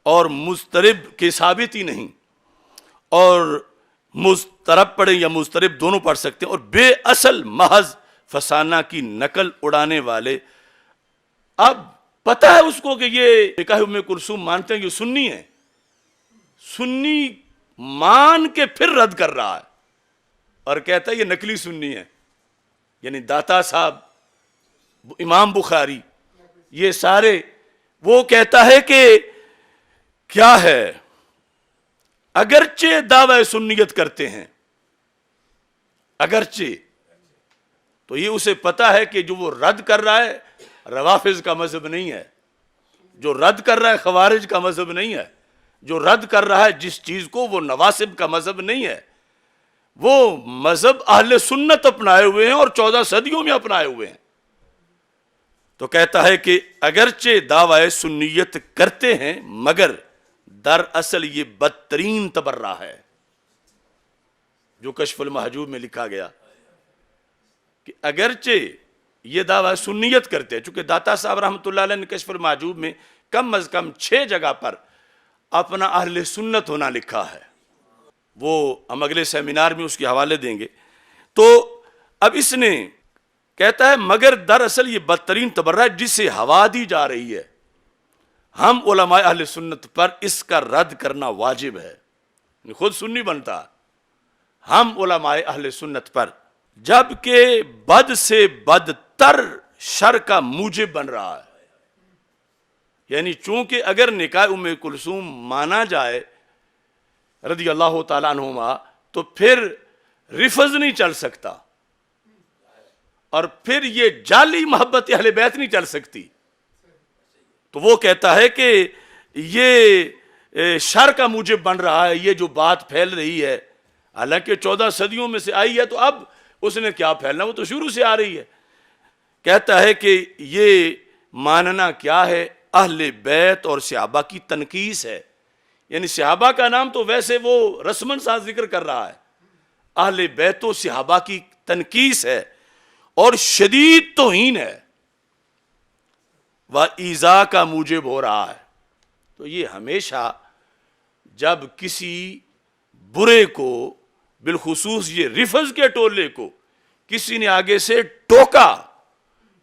اور مضطرب کے ثابت ہی نہیں، اور مضطرب پڑھیں یا مضطرب دونوں پڑھ سکتے ہیں، اور بے اصل محض فسانہ کی نقل اڑانے والے. اب پتہ ہے اس کو کہ یہ نکاح ام کلثوم مانتے ہیں، یہ سنی ہے، سنی مان کے پھر رد کر رہا ہے اور کہتا ہے یہ نقلی سنی ہے. یعنی داتا صاحب، امام بخاری، یہ سارے، وہ کہتا ہے کہ کیا ہے، اگرچہ دعوی سنیت کرتے ہیں، اگرچہ، تو یہ اسے پتا ہے کہ جو وہ رد کر رہا ہے روافض کا مذہب نہیں ہے، جو رد کر رہا ہے خوارج کا مذہب نہیں ہے، جو رد کر رہا ہے جس چیز کو وہ نواسب کا مذہب نہیں ہے، وہ مذہب اہل سنت اپنائے ہوئے ہیں اور 14 صدیوں میں اپنائے ہوئے ہیں. تو کہتا ہے کہ اگرچہ دعوی سنیت کرتے ہیں مگر دراصل یہ بدترین تبرہ ہے. جو کشف المحجوب میں لکھا گیا کہ اگرچہ یہ دعوی سنیت کرتے ہیں، چونکہ داتا صاحب رحمۃ اللہ علیہ نے کشف المحجوب میں کم از کم 6 جگہ پر اپنا اہل سنت ہونا لکھا ہے، وہ ہم اگلے سیمینار میں اس کے حوالے دیں گے. تو اب اس نے کہتا ہے مگر دراصل یہ بدترین تبرہ ہے جسے ہوا دی جا رہی ہے. ہم علماء اہل سنت پر اس کا رد کرنا واجب ہے. خود سنی بنتا، ہم علماء اہل سنت پر، جبکہ بد سے بدتر شر کا موجب بن رہا ہے. یعنی چونکہ اگر نکاح ام کلثوم مانا جائے رضی اللہ تعالیٰ عنہما تو پھر رفض نہیں چل سکتا، اور پھر یہ جعلی محبت اہل بیت نہیں چل سکتی. تو وہ کہتا ہے کہ یہ شر کا موجب بن رہا ہے، یہ جو بات پھیل رہی ہے، حالانکہ 14 صدیوں میں سے آئی ہے، تو اب اس نے کیا پھیلنا، وہ تو شروع سے آ رہی ہے. کہتا ہے کہ یہ ماننا کیا ہے، اہل بیت اور صحابہ کی تنقیص ہے. یعنی صحابہ کا نام تو ویسے وہ رسمن ساتھ ذکر کر رہا ہے، اہل بیت و صحابہ کی تنقیص ہے اور شدید توہین ہے، و ایذا کا موجب ہو رہا ہے. تو یہ ہمیشہ جب کسی برے کو، بالخصوص یہ رفض کے ٹولے کو، کسی نے آگے سے ٹوکا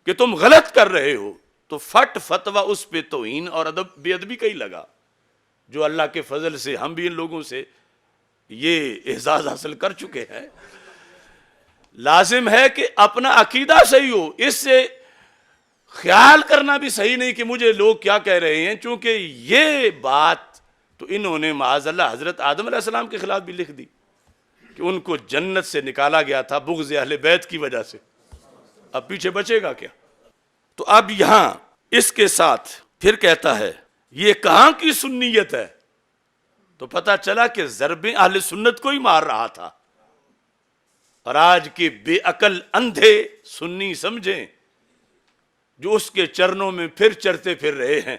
کہ تم غلط کر رہے ہو، تو فٹ فتویٰ اس پہ توہین اور بے ادبی کا ہی لگا. جو اللہ کے فضل سے ہم بھی ان لوگوں سے یہ اعزاز حاصل کر چکے ہیں. لازم ہے کہ اپنا عقیدہ صحیح ہو، اس سے خیال کرنا بھی صحیح نہیں کہ مجھے لوگ کیا کہہ رہے ہیں، چونکہ یہ بات تو انہوں نے معاذ اللہ حضرت آدم علیہ السلام کے خلاف بھی لکھ دی کہ ان کو جنت سے نکالا گیا تھا بغض اہل بیت کی وجہ سے. اب پیچھے بچے گا کیا؟ تو اب یہاں اس کے ساتھ پھر کہتا ہے یہ کہاں کی سنیت ہے. تو پتہ چلا کہ ضربیں اہل سنت کو ہی مار رہا تھا. اور آج کے بے عقل اندھے سنی سمجھیں جو اس کے چرنوں میں پھر چرتے پھر رہے ہیں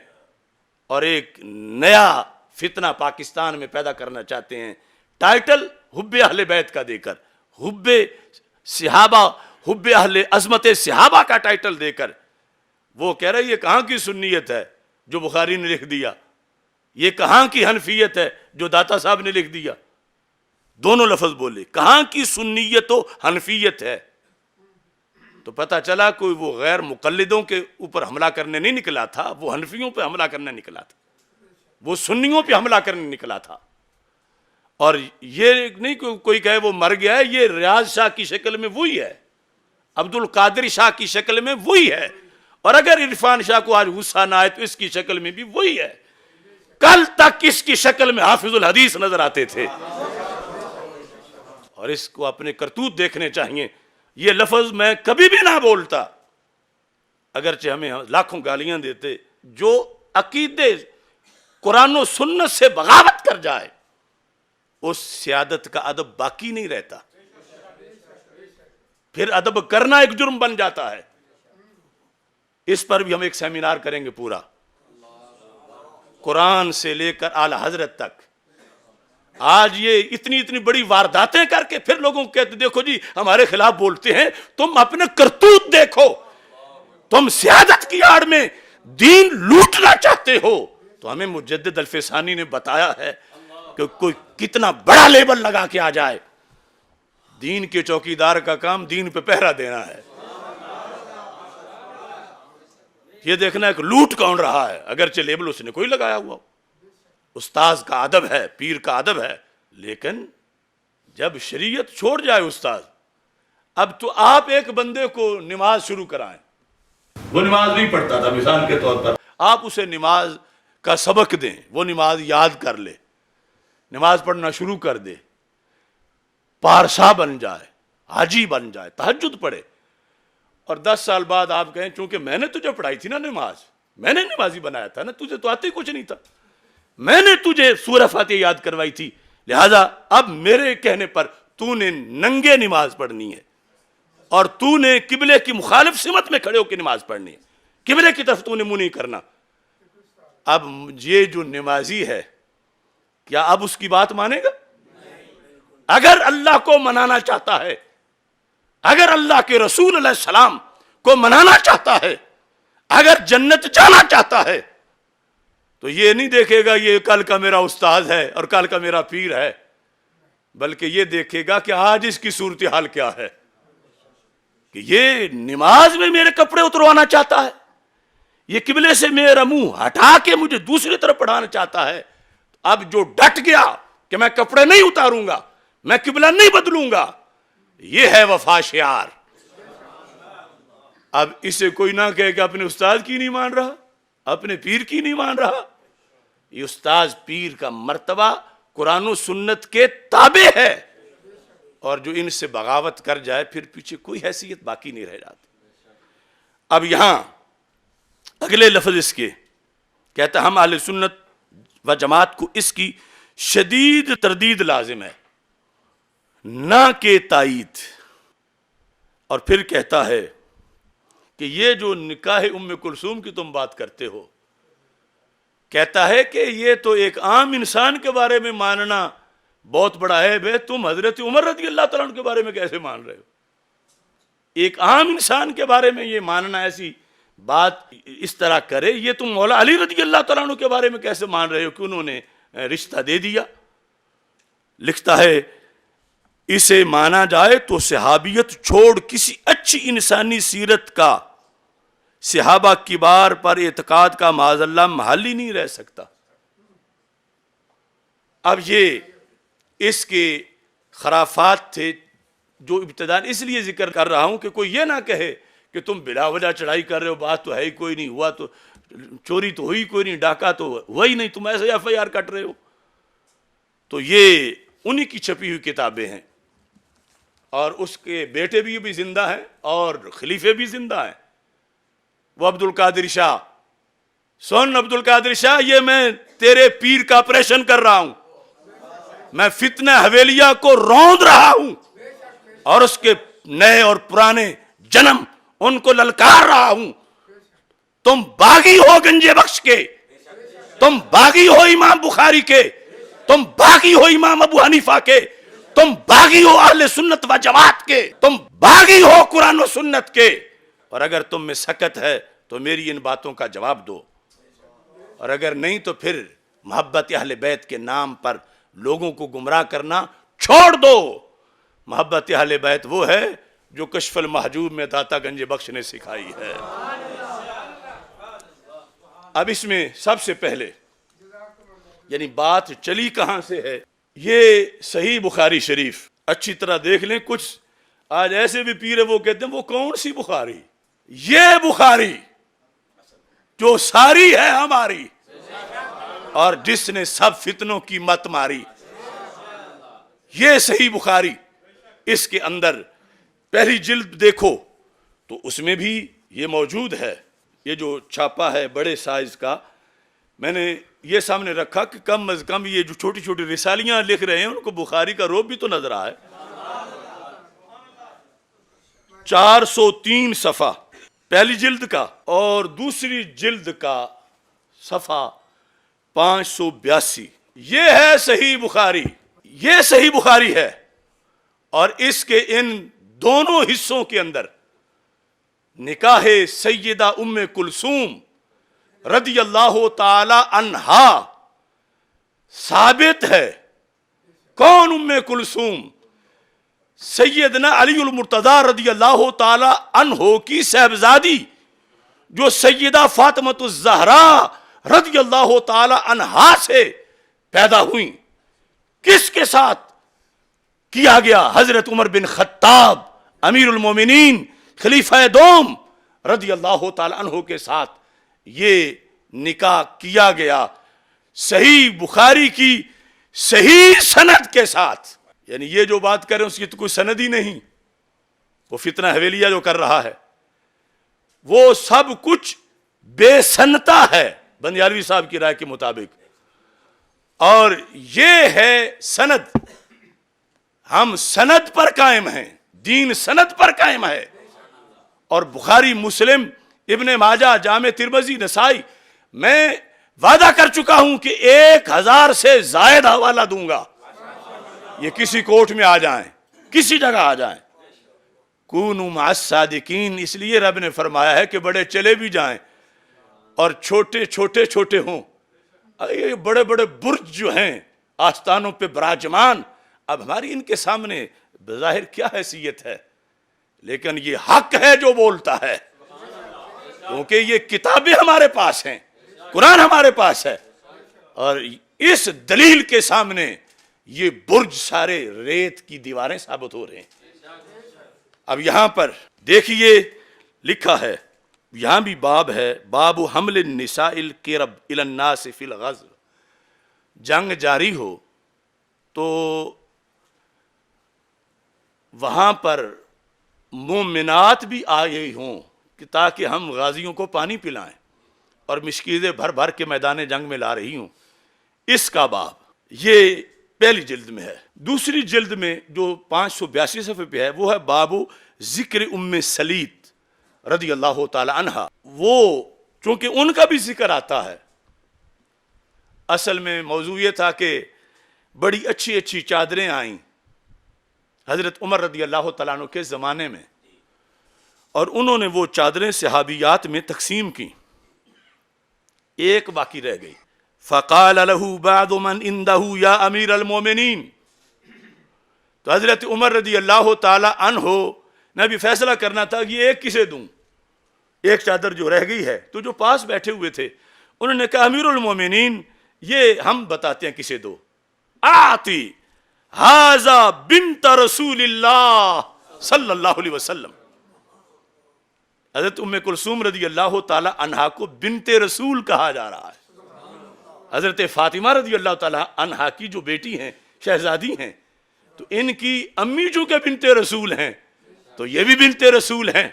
اور ایک نیا فتنہ پاکستان میں پیدا کرنا چاہتے ہیں، ٹائٹل حب اہل بیت کا دے کر، حب صحابہ، حب اہل عظمت صحابہ کا ٹائٹل دے کر. وہ کہہ رہے یہ کہاں کی سنیت ہے جو بخاری نے لکھ دیا، یہ کہاں کی حنفیت ہے جو داتا صاحب نے لکھ دیا. دونوں لفظ بولے، کہاں کی سنیت و حنفیت ہے. تو پتہ چلا کوئی وہ غیر مقلدوں کے اوپر حملہ کرنے نہیں نکلا تھا، وہ حنفیوں پہ حملہ کرنے نکلا تھا، وہ سنیوں پہ حملہ کرنے نکلا تھا۔ اور یہ نہیں کوئی کہے وہ مر گیا ہے، یہ ریاض شاہ کی شکل میں وہی ہے، عبد القادر شاہ کی شکل میں وہی ہے، اور اگر عرفان شاہ کو آج غصہ نہ آئے تو اس کی شکل میں بھی وہی ہے۔ کل تک اس کی شکل میں حافظ الحدیث نظر آتے تھے، اور اس کو اپنے کرتوت دیکھنے چاہیے۔ یہ لفظ میں کبھی بھی نہ بولتا، اگرچہ ہمیں لاکھوں گالیاں دیتے۔ جو عقیدے قرآن و سنت سے بغاوت کر جائے اس سیادت کا ادب باقی نہیں رہتا، پھر ادب کرنا ایک جرم بن جاتا ہے۔ اس پر بھی ہم ایک سیمینار کریں گے پورا، قرآن سے لے کر اعلی حضرت تک۔ آج یہ اتنی بڑی وارداتیں کر کے پھر لوگوں کو کہتے دیکھو جی ہمارے خلاف بولتے ہیں، تم اپنے کرتوت دیکھو، تم سیادت کی آڑ میں دین لوٹنا چاہتے ہو۔ تو ہمیں مجدد الفسانی نے بتایا ہے کہ کوئی کتنا بڑا لیبل لگا کے آ جائے، دین کے چوکیدار کا کام دین پہ پہرا دینا ہے، یہ دیکھنا ہے کہ لوٹ کون رہا ہے، اگرچہ لیبل اس نے کوئی لگایا ہوا۔ استاذ کا ادب ہے، پیر کا ادب ہے، لیکن جب شریعت چھوڑ جائے استاذ، اب تو آپ ایک بندے کو نماز شروع کرائیں، وہ نماز نہیں پڑھتا تھا مثال کے طور پر، آپ اسے نماز کا سبق دیں، وہ نماز یاد کر لے، نماز پڑھنا شروع کر دے، پارسا بن جائے، حاجی بن جائے، تہجد پڑھے، اور 10 سال بعد آپ کہیں چونکہ میں نے تجھے پڑھائی تھی نا نماز، میں نے نمازی بنایا تھا نا، تجھے تو آتے کچھ نہیں تھا، میں نے تجھے سورہ فاتحہ یاد کروائی تھی، لہذا اب میرے کہنے پر تو نے ننگے نماز پڑھنی ہے، اور تو نے قبلے کی مخالف سمت میں کھڑے ہو کے نماز پڑھنی ہے، قبلے کی طرف تو نے منہ نہیں کرنا۔ اب یہ جو نمازی ہے کیا اب اس کی بات مانے گا؟ اگر اللہ کو منانا چاہتا ہے، اگر اللہ کے رسول علیہ السلام کو منانا چاہتا ہے، اگر جنت جانا چاہتا ہے، تو یہ نہیں دیکھے گا یہ کل کا میرا استاذ ہے اور کل کا میرا پیر ہے، بلکہ یہ دیکھے گا کہ آج اس کی صورتحال کیا ہے، کہ یہ نماز میں میرے کپڑے اتروانا چاہتا ہے، یہ قبلے سے میرا منہ ہٹا کے مجھے دوسری طرف پڑھانا چاہتا ہے۔ اب جو ڈٹ گیا کہ میں کپڑے نہیں اتاروں گا، میں قبلہ نہیں بدلوں گا، یہ ہے وفا شعار۔ اب اسے کوئی نہ کہے کہ اپنے استاد کی نہیں مان رہا، اپنے پیر کی نہیں مان رہا۔ یہ استاد پیر کا مرتبہ قرآن و سنت کے تابع ہے، اور جو ان سے بغاوت کر جائے پھر پیچھے کوئی حیثیت باقی نہیں رہ جاتی۔ اب یہاں اگلے لفظ اس کے کہتا ہم اہل سنت و جماعت کو اس کی شدید تردید لازم ہے، نہ کہ تائید۔ اور پھر کہتا ہے کہ یہ جو نکاح ام کلثوم کی تم بات کرتے ہو، کہتا ہے کہ یہ تو ایک عام انسان کے بارے میں ماننا بہت بڑا عیب ہے، تم حضرت عمر رضی اللہ تعالیٰ عنہ کے بارے میں کیسے مان رہے ہو؟ ایک عام انسان کے بارے میں یہ ماننا، ایسی بات اس طرح کرے، یہ تم مولا علی رضی اللہ تعالیٰ عنہ کے بارے میں کیسے مان رہے ہو کہ انہوں نے رشتہ دے دیا؟ لکھتا ہے اسے مانا جائے تو صحابیت چھوڑ کسی اچھی انسانی سیرت کا صحابہ کبار پر اعتقاد کا معاذ اللہ محل ہی نہیں رہ سکتا۔ اب یہ اس کے خرافات تھے جو ابتداء اس لیے ذکر کر رہا ہوں کہ کوئی یہ نہ کہے کہ تم بلا وجہ چڑھائی کر رہے ہو، بات تو ہے ہی کوئی نہیں، ہوا تو چوری تو ہوئی کوئی نہیں، ڈاکہ تو ہوا ہی نہیں، تم ایسے ایف آئی آر کٹ رہے ہو۔ تو یہ انہی کی چھپی ہوئی کتابیں ہیں، اور اس کے بیٹے بھی زندہ ہیں اور خلیفے بھی زندہ ہیں۔ وہ عبد القادر شاہ، سن عبد القادر شاہ، یہ میں تیرے پیر کا آپریشن کر رہا ہوں، میں فتنہ حویلیہ کو روند رہا ہوں، اور اس کے نئے اور پرانے جنم ان کو للکار رہا ہوں۔ تم باغی ہو گنجے بخش کے، تم باغی ہو امام بخاری کے، تم باغی ہو امام ابو حنیفہ کے، تم باغی ہو اہل سنت و جماعت کے، تم باغی ہو قرآن و سنت کے، اور اگر تم میں سکت ہے تو میری ان باتوں کا جواب دو، اور اگر نہیں تو پھر محبت اہل بیت کے نام پر لوگوں کو گمراہ کرنا چھوڑ دو۔ محبت اہل بیت وہ ہے جو کشف المحجوب میں داتا گنج بخش نے سکھائی ہے۔ اب اس میں سب سے پہلے یعنی بات چلی کہاں سے ہے، یہ صحیح بخاری شریف اچھی طرح دیکھ لیں۔ کچھ آج ایسے بھی پیر وہ کہتے ہیں وہ کون سی بخاری، یہ بخاری جو ساری ہے ہماری اور جس نے سب فتنوں کی مت ماری، یہ صحیح بخاری۔ اس کے اندر پہلی جلد دیکھو تو اس میں بھی یہ موجود ہے۔ یہ جو چھاپا ہے بڑے سائز کا، میں نے یہ سامنے رکھا کہ کم از کم یہ جو چھوٹی چھوٹی رسالیاں لکھ رہے ہیں ان کو بخاری کا روب بھی تو نظر آئے۔ 403 صفحہ پہلی جلد کا اور دوسری جلد کا صفحہ 582، یہ ہے صحیح بخاری، یہ صحیح بخاری ہے۔ اور اس کے ان دونوں حصوں کے اندر نکاح سیدہ ام کلثوم رضی اللہ تعالی عنہا ثابت ہے۔ کون ام کلثوم؟ سیدنا علی المرتضی رضی اللہ تعالی عنہ کی صاحبزادی جو سیدہ فاطمۃ الزہرا رضی اللہ تعالی عنہا سے پیدا ہوئیں۔ کس کے ساتھ کیا گیا؟ حضرت عمر بن خطاب امیر المومنین خلیفہ دوم رضی اللہ تعالی عنہ کے ساتھ یہ نکاح کیا گیا، صحیح بخاری کی صحیح سند کے ساتھ۔ یعنی یہ جو بات کریں اس کی تو کوئی سند ہی نہیں، وہ فتنہ حویلیہ جو کر رہا ہے وہ سب کچھ بے سنتا ہے بندیالوی صاحب کی رائے کے مطابق، اور یہ ہے سند۔ ہم سند پر قائم ہیں، دین سند پر قائم ہے۔ اور بخاری، مسلم، ابن ماجہ، جامع ترمذی، نسائی، میں وعدہ کر چکا ہوں کہ 1000 سے زائد حوالہ دوں گا۔ یہ کسی کوٹ میں آ جائیں، کسی جگہ آ جائیں۔ کونوا مع الصادقین، اس لیے رب نے فرمایا ہے کہ بڑے چلے بھی جائیں اور چھوٹے چھوٹے ہوں۔ یہ بڑے بڑے برج جو ہیں آستانوں پہ براجمان، اب ہماری ان کے سامنے بظاہر کیا حیثیت ہے، لیکن یہ حق ہے جو بولتا ہے، کیونکہ یہ کتابیں ہمارے پاس ہیں، قرآن ہمارے پاس ہے، اور اس دلیل کے سامنے یہ برج سارے ریت کی دیواریں ثابت ہو رہے ہیں۔ اب یہاں پر دیکھیے لکھا ہے، یہاں بھی باب ہے، باب حمل النساء الکرب الی الناس فی الغزو۔ جنگ جاری ہو تو وہاں پر مومنات بھی آئے ہوں کہ تاکہ ہم غازیوں کو پانی پلائیں، اور مشکیزیں بھر بھر کے میدان جنگ میں لا رہی ہوں۔ اس کا باب یہ پہلی جلد میں ہے۔ دوسری جلد میں جو 582 صفحے پہ ہے وہ ہے باب ذکر ام سلیت رضی اللہ تعالی عنہ۔ وہ چونکہ ان کا بھی ذکر آتا ہے، اصل میں موضوع یہ تھا کہ بڑی اچھی اچھی چادریں آئیں حضرت عمر رضی اللہ تعالیٰ عنہ کے زمانے میں، اور انہوں نے وہ چادریں صحابیات میں تقسیم کی، ایک باقی رہ گئی۔ فقال له بعض من عنده یا امیر المومنین، تو حضرت عمر رضی اللہ تعالی عنہ نے بھی فیصلہ کرنا تھا کہ یہ ایک کسے دوں، ایک چادر جو رہ گئی ہے۔ تو جو پاس بیٹھے ہوئے تھے انہوں نے کہا امیر المومنین یہ ہم بتاتے ہیں کسے دو، آتی ھذا بنت رسول اللہ صلی اللہ علیہ وسلم۔ حضرت ام کلثوم رضی اللہ تعالی عنہا کو بنت رسول کہا جا رہا ہے۔ حضرت فاطمہ رضی اللہ تعالی عنہا کی جو بیٹی ہیں، شہزادی ہیں، تو ان کی امی چونکہ بنت رسول ہیں تو یہ بھی بنت رسول ہیں۔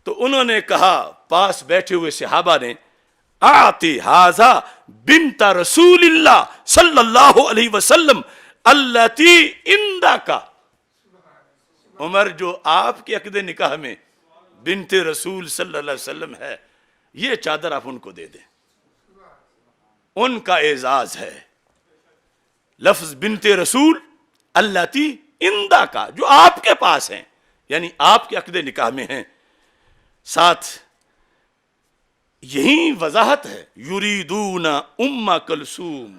تو انہوں نے کہا پاس بیٹھے ہوئے صحابہ نے، آتی ھذا بنت رسول اللہ صلی اللہ علیہ وسلم التی عندک۔ عمر جو آپ کے عقد نکاح میں بنت رسول صلی اللہ علیہ وسلم ہے، یہ چادر آپ ان کو دے دیں، ان کا اعزاز ہے۔ لفظ بنت رسول التی عندک جو آپ کے پاس ہیں، یعنی آپ کے عقد نکاح میں ہیں۔ ساتھ یہی وضاحت ہے، یریدون ام کلثوم،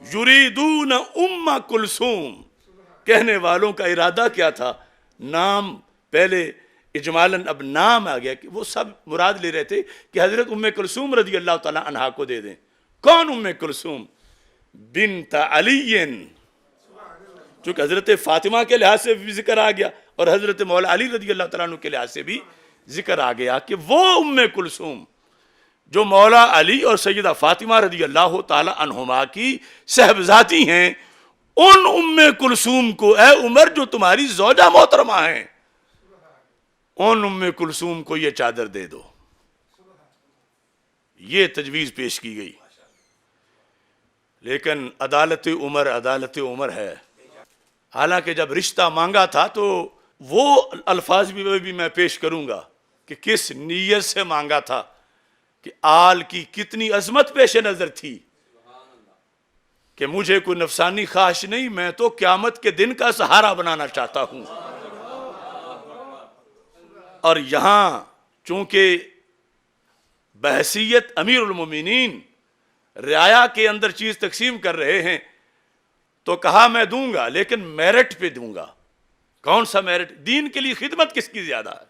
یریدون ام کلثوم، کہنے والوں کا ارادہ کیا تھا؟ نام پہلے اجمالاً اب نام آ گیا کہ وہ سب مراد لے رہے تھے کہ حضرت ام کلثوم رضی اللہ تعالیٰ عنہا کو دے دیں. کون ام کلثوم؟ بنت علی. چونکہ حضرت فاطمہ کے لحاظ سے بھی ذکر آ گیا اور حضرت مولا علی رضی اللہ تعالیٰ عنہ کے لحاظ سے بھی ذکر آ گیا کہ وہ ام کلثوم جو مولا علی اور سیدہ فاطمہ رضی اللہ تعالیٰ عنہما کی صحبزادی ہیں، ان ام کلثوم کو اے عمر جو تمہاری زوجہ محترمہ ہیں، ان ام کلثوم کو یہ چادر دے دو. یہ تجویز پیش کی گئی. لیکن عدالت عمر ہے. حالانکہ جب رشتہ مانگا تھا تو وہ الفاظ بھی میں پیش کروں گا کہ کس نیت سے مانگا تھا، کہ آل کی کتنی عظمت پیش نظر تھی کہ مجھے کوئی نفسانی خواہش نہیں، میں تو قیامت کے دن کا سہارا بنانا چاہتا ہوں. اور یہاں چونکہ بحیثیت امیر المومنین رعایا کے اندر چیز تقسیم کر رہے ہیں تو کہا میں دوں گا، لیکن میرٹ پہ دوں گا. کون سا میرٹ؟ دین کے لیے خدمت کس کی زیادہ ہے؟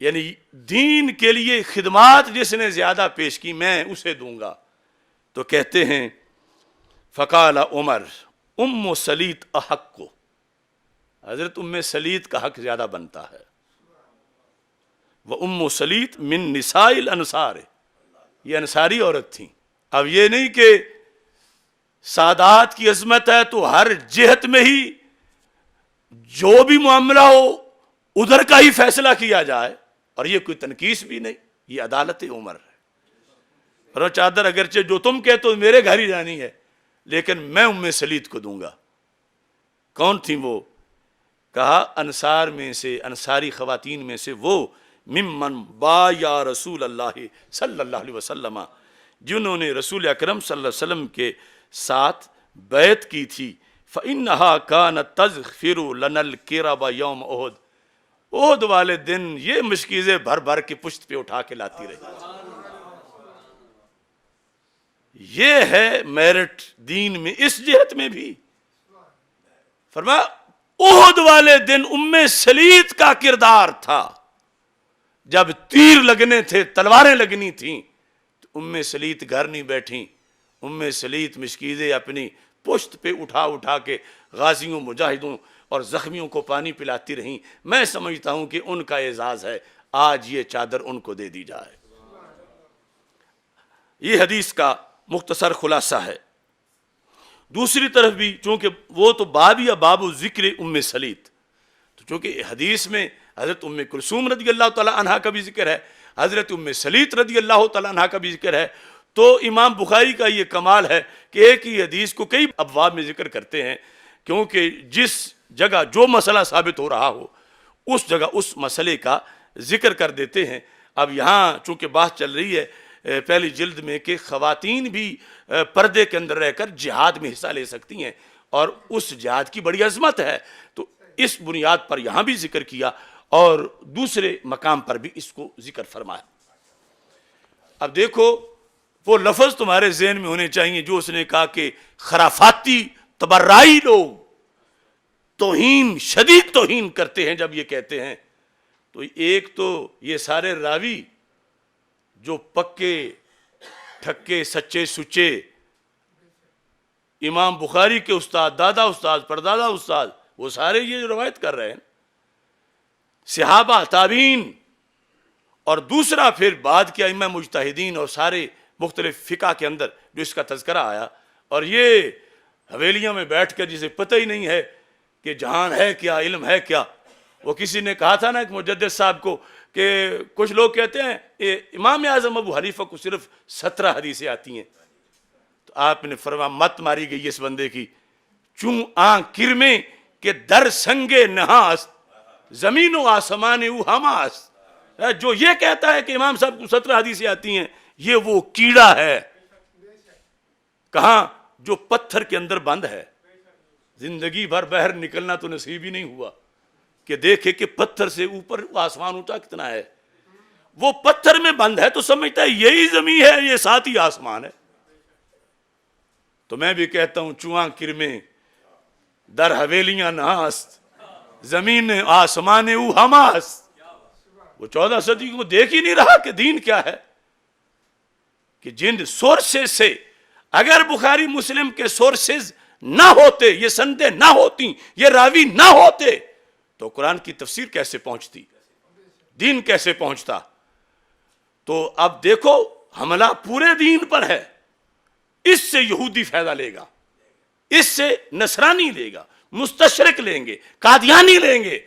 یعنی دین کے لیے خدمات جس نے زیادہ پیش کی میں اسے دوں گا. تو کہتے ہیں فقال عمر ام سلیط احق کو، حضرت ام سلیط کا حق زیادہ بنتا ہے. وہ ام سلیط من نساء الانصار، یہ انصاری عورت تھیں. اب یہ نہیں کہ سادات کی عظمت ہے تو ہر جہت میں ہی جو بھی معاملہ ہو ادھر کا ہی فیصلہ کیا جائے، اور یہ کوئی تنقیص بھی نہیں، یہ عدالت عمر ہے. اور وہ چادر اگرچہ جو تم کہتے ہو میرے گھر ہی جانی ہے، لیکن میں ام سلیط کو دوں گا. کون تھی وہ؟ کہا انصار میں سے، انصاری خواتین میں سے وہ ممن با یا رسول اللہ صلی اللہ علیہ وسلم، جنہوں نے رسول اکرم صلی اللہ علیہ وسلم کے ساتھ بیعت کی تھی. فَإِنَّهَا كَانَتْ تَزْخِرُ لَنَا الْكِرَبَ يَوْمَ اُحُدٍ، احد والے دن یہ مشکیزیں بھر بھر کے پشت پہ اٹھا کے لاتی رہی. یہ ہے میرٹ دین میں، اس جہت میں بھی. فرمایا احد والے دن ام سلیط کا کردار تھا. جب تیر لگنے تھے، تلواریں لگنی تھیں، تو ام سلیط گھر نہیں بیٹھیں. ام سلیط مشکیزیں اپنی پشت پہ اٹھا اٹھا کے غازیوں، مجاہدوں اور زخمیوں کو پانی پلاتی رہیں. میں سمجھتا ہوں کہ ان کا اعزاز ہے آج یہ چادر ان کو دے دی جائے. یہ حدیث کا مختصر خلاصہ ہے. دوسری طرف بھی چونکہ وہ تو باب یا باب ذکر ام سلیط، تو چونکہ حدیث میں حضرت ام کلثوم رضی اللہ تعالی عنہا کا بھی ذکر ہے، حضرت ام سلیط رضی اللہ تعالی عنہا کا بھی ذکر ہے، تو امام بخاری کا یہ کمال ہے کہ ایک ہی حدیث کو کئی ابواب میں ذکر کرتے ہیں، کیونکہ جس جگہ جو مسئلہ ثابت ہو رہا ہو اس جگہ اس مسئلے کا ذکر کر دیتے ہیں. اب یہاں چونکہ بات چل رہی ہے پہلی جلد میں کہ خواتین بھی پردے کے اندر رہ کر جہاد میں حصہ لے سکتی ہیں، اور اس جہاد کی بڑی عظمت ہے، تو اس بنیاد پر یہاں بھی ذکر کیا اور دوسرے مقام پر بھی اس کو ذکر فرمایا. اب دیکھو وہ لفظ تمہارے ذہن میں ہونے چاہیے جو اس نے کہا کہ خرافاتی تبرعی لوگ توہین، شدید توہین کرتے ہیں جب یہ کہتے ہیں. تو ایک تو یہ سارے راوی جو پکے ٹھکے سچے سچے امام بخاری کے استاد، دادا استاد، پردادا استاد، وہ سارے یہ روایت کر رہے ہیں، صحابہ، تابعین، اور دوسرا پھر بعد کے ائمہ مجتہدین اور سارے مختلف فقہ کے اندر جو اس کا تذکرہ آیا. اور یہ حویلیوں میں بیٹھ کر جسے پتہ ہی نہیں ہے کہ جہان ہے کیا، علم ہے کیا. وہ کسی نے کہا تھا نا ایک مجدد صاحب کو کہ کچھ لوگ کہتے ہیں امام اعظم ابو حنیفہ کو صرف 17 حدیثیں آتی ہیں. تو آپ نے فرمایا مت ماری گئی اس بندے کی، چوں آن کرمیں کہ در سنگے نہاست زمین و آسمان او ہماست. جو یہ کہتا ہے کہ امام صاحب کو 17 حدیثیں آتی ہیں، یہ وہ کیڑا ہے کہاں جو پتھر کے اندر بند ہے. زندگی بھر باہر نکلنا تو نصیب ہی نہیں ہوا کہ دیکھے کہ پتھر سے اوپر آسمان اونچا کتنا ہے. وہ پتھر میں بند ہے تو سمجھتا ہے یہی زمین ہے، یہ ساتھ ہی آسمان ہے. تو میں بھی کہتا ہوں چواں کرمیں در حویلیاں نہاست، زمین آسمان او ہماست. وہ 14 صدی کو دیکھ ہی نہیں رہا کہ دین کیا ہے، کہ جن سورسز سے اگر بخاری مسلم کے سورسز نہ ہوتے، یہ سندیں نہ ہوتی، یہ راوی نہ ہوتے، تو قرآن کی تفسیر کیسے پہنچتی، دین کیسے پہنچتا. تو اب دیکھو حملہ پورے دین پر ہے. اس سے یہودی فائدہ لے گا، اس سے نصرانی لے گا، مستشرق لیں گے، قادیانی لیں گے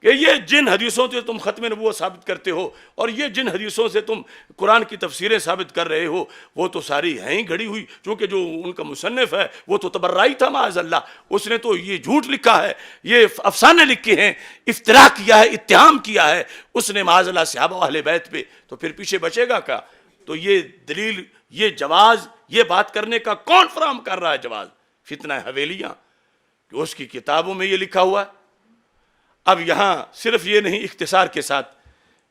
کہ یہ جن حدیثوں سے تم ختم نبوت ثابت کرتے ہو اور یہ جن حدیثوں سے تم قرآن کی تفسیریں ثابت کر رہے ہو وہ تو ساری ہیں ہی گھڑی ہوئی. چونکہ جو ان کا مصنف ہے وہ تو تبرعی تھا معاذ اللہ، اس نے تو یہ جھوٹ لکھا ہے، یہ افسانے لکھے ہیں، افتراء کیا ہے، اتہام کیا ہے اس نے معاذ اللہ صحابہ و اہل بیت پہ، تو پھر پیچھے بچے گا کیا؟ تو یہ دلیل، یہ جواز، یہ بات کرنے کا کون فراہم کر رہا ہے جواز؟ فتنہ حویلیاں، کہ اس کی کتابوں میں یہ لکھا ہوا ہے. اب یہاں صرف یہ نہیں، اختصار کے ساتھ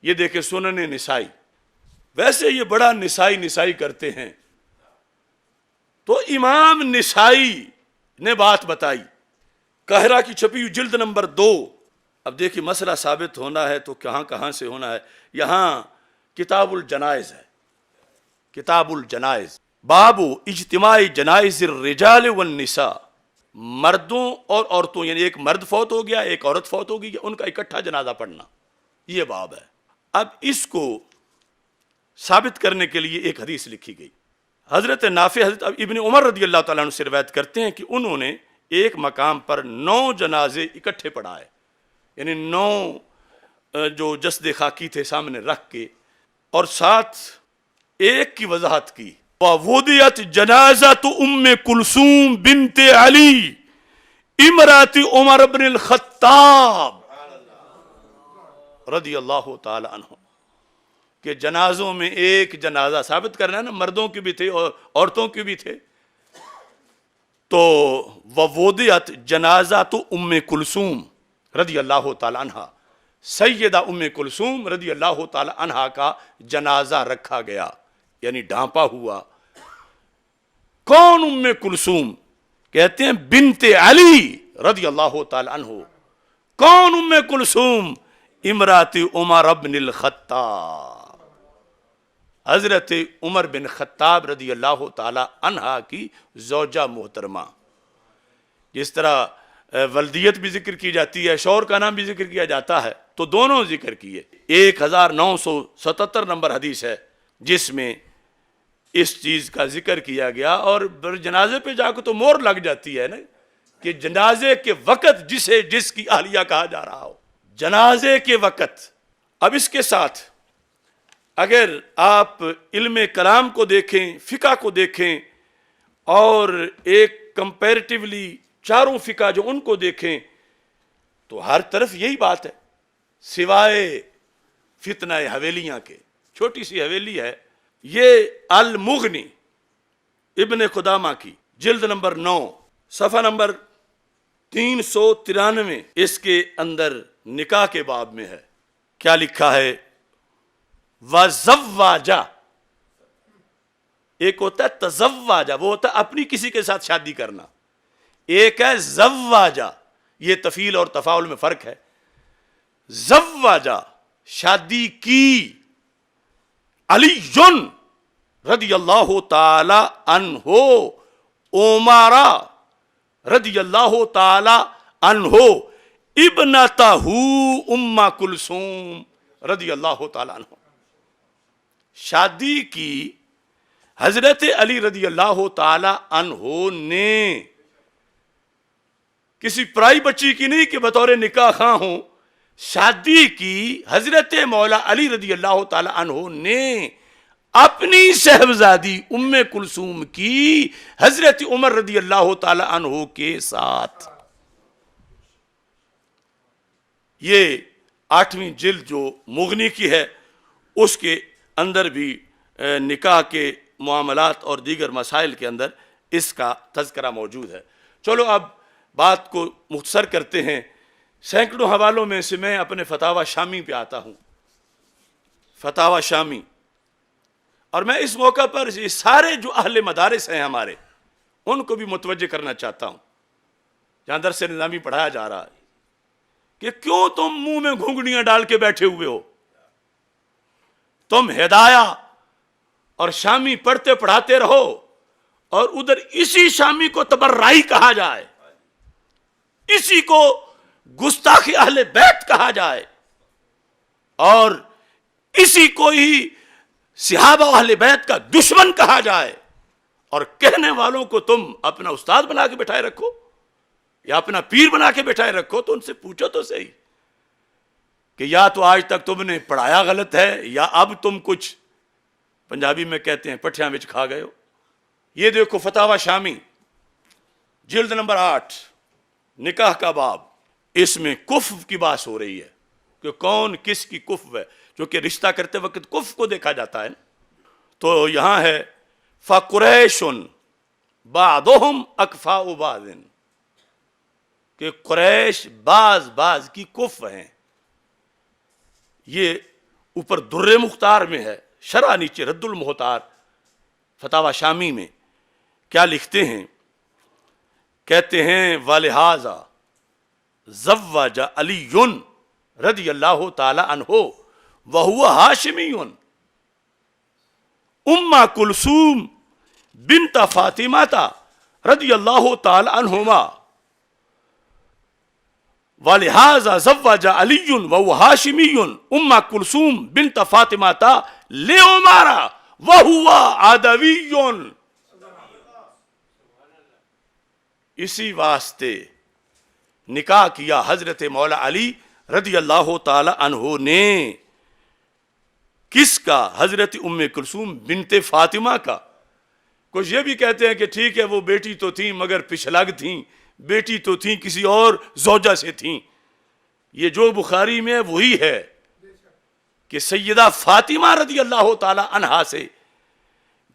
یہ دیکھیں سنن نسائی، ویسے یہ بڑا نسائی کرتے ہیں. تو امام نسائی نے بات بتائی، قاہرہ کی چھپی ہوئی جلد نمبر 2. اب دیکھیں مسئلہ ثابت ہونا ہے تو کہاں سے ہونا ہے. یہاں کتاب الجنائز ہے، کتاب الجنائز، باب اجتماع جنائز الرجال والنساء، مردوں اور عورتوں، یعنی ایک مرد فوت ہو گیا، ایک عورت فوت ہو گئی، ان کا اکٹھا جنازہ پڑھنا، یہ باب ہے. اب اس کو ثابت کرنے کے لیے ایک حدیث لکھی گئی. حضرت نافع حضرت ابن عمر رضی اللہ تعالیٰ عنہ سے روایت کرتے ہیں کہ انہوں نے ایک مقام پر 9 جنازے اکٹھے پڑھائے، یعنی 9 جو جسد خاکی تھے سامنے رکھ کے، اور ساتھ ایک کی وضاحت کی، وَوُضِعَتْ جَنَازَةُ أُمِّ كُلْثُومٍ بِنْتِ عَلِي امرأة عمر بن الخطاب رضی اللہ تعالی عنہ، کہ جنازوں میں ایک جنازہ ثابت کرنا ہے نا، مردوں کی بھی تھے اور عورتوں کی بھی تھے. تو وَوُضِعَتْ جَنَازَةُ أُمِّ كُلْثُومٍ رضی اللہ تعالی عنہ، سیدہ ام کلثوم رضی اللہ تعالی عنہا کا جنازہ رکھا گیا، یعنی ڈھانپا ہوا. کون ام کلثوم؟ کہتے ہیں بنت علی رضی اللہ تعالی عنہ. کون ام کلثوم؟ امرات عمر بن الخطاب، حضرت عمر بن خطاب رضی اللہ تعالی عنہا کی زوجہ محترمہ. جس طرح ولدیت بھی ذکر کی جاتی ہے، شوہر کا نام بھی ذکر کیا جاتا ہے، تو دونوں ذکر کیے. 1977 نمبر حدیث ہے جس میں اس چیز کا ذکر کیا گیا، اور جنازے پہ جا کے تو مور لگ جاتی ہے نا، کہ جنازے کے وقت جس کی اہلیہ کہا جا رہا ہو، جنازے کے وقت. اب اس کے ساتھ اگر آپ علم کلام کو دیکھیں، فقہ کو دیکھیں، اور ایک کمپیریٹیولی چاروں فقہ جو ان کو دیکھیں، تو ہر طرف یہی بات ہے سوائے فتنہ حویلیاں کے. چھوٹی سی حویلی ہے، یہ المغنی ابن قدامہ کی جلد نمبر 9 صفحہ نمبر 393، اس کے اندر نکاح کے باب میں ہے. کیا لکھا ہے؟ وَزَوَّاجَ، ایک ہوتا ہے تزواجہ، وہ ہوتا ہے اپنی کسی کے ساتھ شادی کرنا، ایک ہے زواجہ، یہ تفعیل اور تفاعل میں فرق ہے. زواجہ شادی کی، علی رضی اللہ تعالی عنہ، عمر رضی اللہ تعالی عنہ، ابنتہ ام کلثوم رضی اللہ تعالی عنہ، شادی کی حضرت علی رضی اللہ تعالی عنہ نے، کسی پرائی بچی کی نہیں کہ بطور نکاح خواہ ہوں، شادی کی حضرت مولا علی رضی اللہ تعالی عنہ نے اپنی صاحبزادی ام کلثوم کی حضرت عمر رضی اللہ تعالی عنہ کے ساتھ. یہ 8ویں جلد جو مغنی کی ہے اس کے اندر بھی نکاح کے معاملات اور دیگر مسائل کے اندر اس کا تذکرہ موجود ہے. چلو اب بات کو مختصر کرتے ہیں. سینکڑوں حوالوں میں سے میں اپنے فتاوی شامی پہ آتا ہوں، فتاوی شامی، اور میں اس موقع پر یہ سارے جو اہل مدارس ہیں ہمارے ان کو بھی متوجہ کرنا چاہتا ہوں. جہاں درس نظامی پڑھایا جا رہا ہے کہ کیوں تم منہ میں گھونگھڑیاں ڈال کے بیٹھے ہوئے ہو؟ تم ہدایہ اور شامی پڑھتے پڑھاتے رہو، اور ادھر اسی شامی کو تبررائی کہا جائے، اسی کو گستاخ اہل بیت کہا جائے، اور اسی کو ہی صحابہ اہل بیت کا دشمن کہا جائے، اور کہنے والوں کو تم اپنا استاد بنا کے بٹھائے رکھو یا اپنا پیر بنا کے بٹھائے رکھو۔ تو ان سے پوچھو تو صحیح کہ یا تو آج تک تم نے پڑھایا غلط ہے، یا اب تم کچھ پنجابی میں کہتے ہیں پٹھیاں وچ کھا گئے ہو۔ یہ دیکھو فتاوی شامی جلد نمبر 8 نکاح کا باب، اس میں کفو کی بات ہو رہی ہے کہ کون کس کی کفو ہے، جو کہ رشتہ کرتے وقت کفو کو دیکھا جاتا ہے۔ تو یہاں ہے فَقُرَيْشٌ بَعْضُهُمْ أَكْفَاءُ بَعْضٍ، کہ قریش بعض کی کفو ہیں۔ یہ اوپر در مختار میں ہے، شرح نیچے رد المختار فتاوی شامی میں کیا لکھتے ہیں؟ کہتے ہیں وَلِهَذَا زَوَّجَ عَلِيٌّ رضی اللہ تعالی عنہ وَهُوَ ہاشمی ام کلثوم بنت فاطمہ رضی اللہ تعالی عنہما، وَلِهَذَا زَوَّجَ عَلِيٌّ وَهُوَ ہاشمی ام کلثوم بنت فاطمہ لِعُمَرَ وَهُوَ عَدَوِيٌّ۔ اسی واسطے نکاح کیا حضرت مولا علی رضی اللہ تعالی عنہ نے، کس کا؟ حضرت ام کلثوم بنت فاطمہ کا۔ کچھ یہ بھی کہتے ہیں کہ ٹھیک ہے وہ بیٹی تو تھیں مگر پچھلگ تھیں، بیٹی تو تھیں کسی اور زوجہ سے تھیں۔ یہ جو بخاری میں وہی ہے کہ سیدہ فاطمہ رضی اللہ تعالی عنہا سے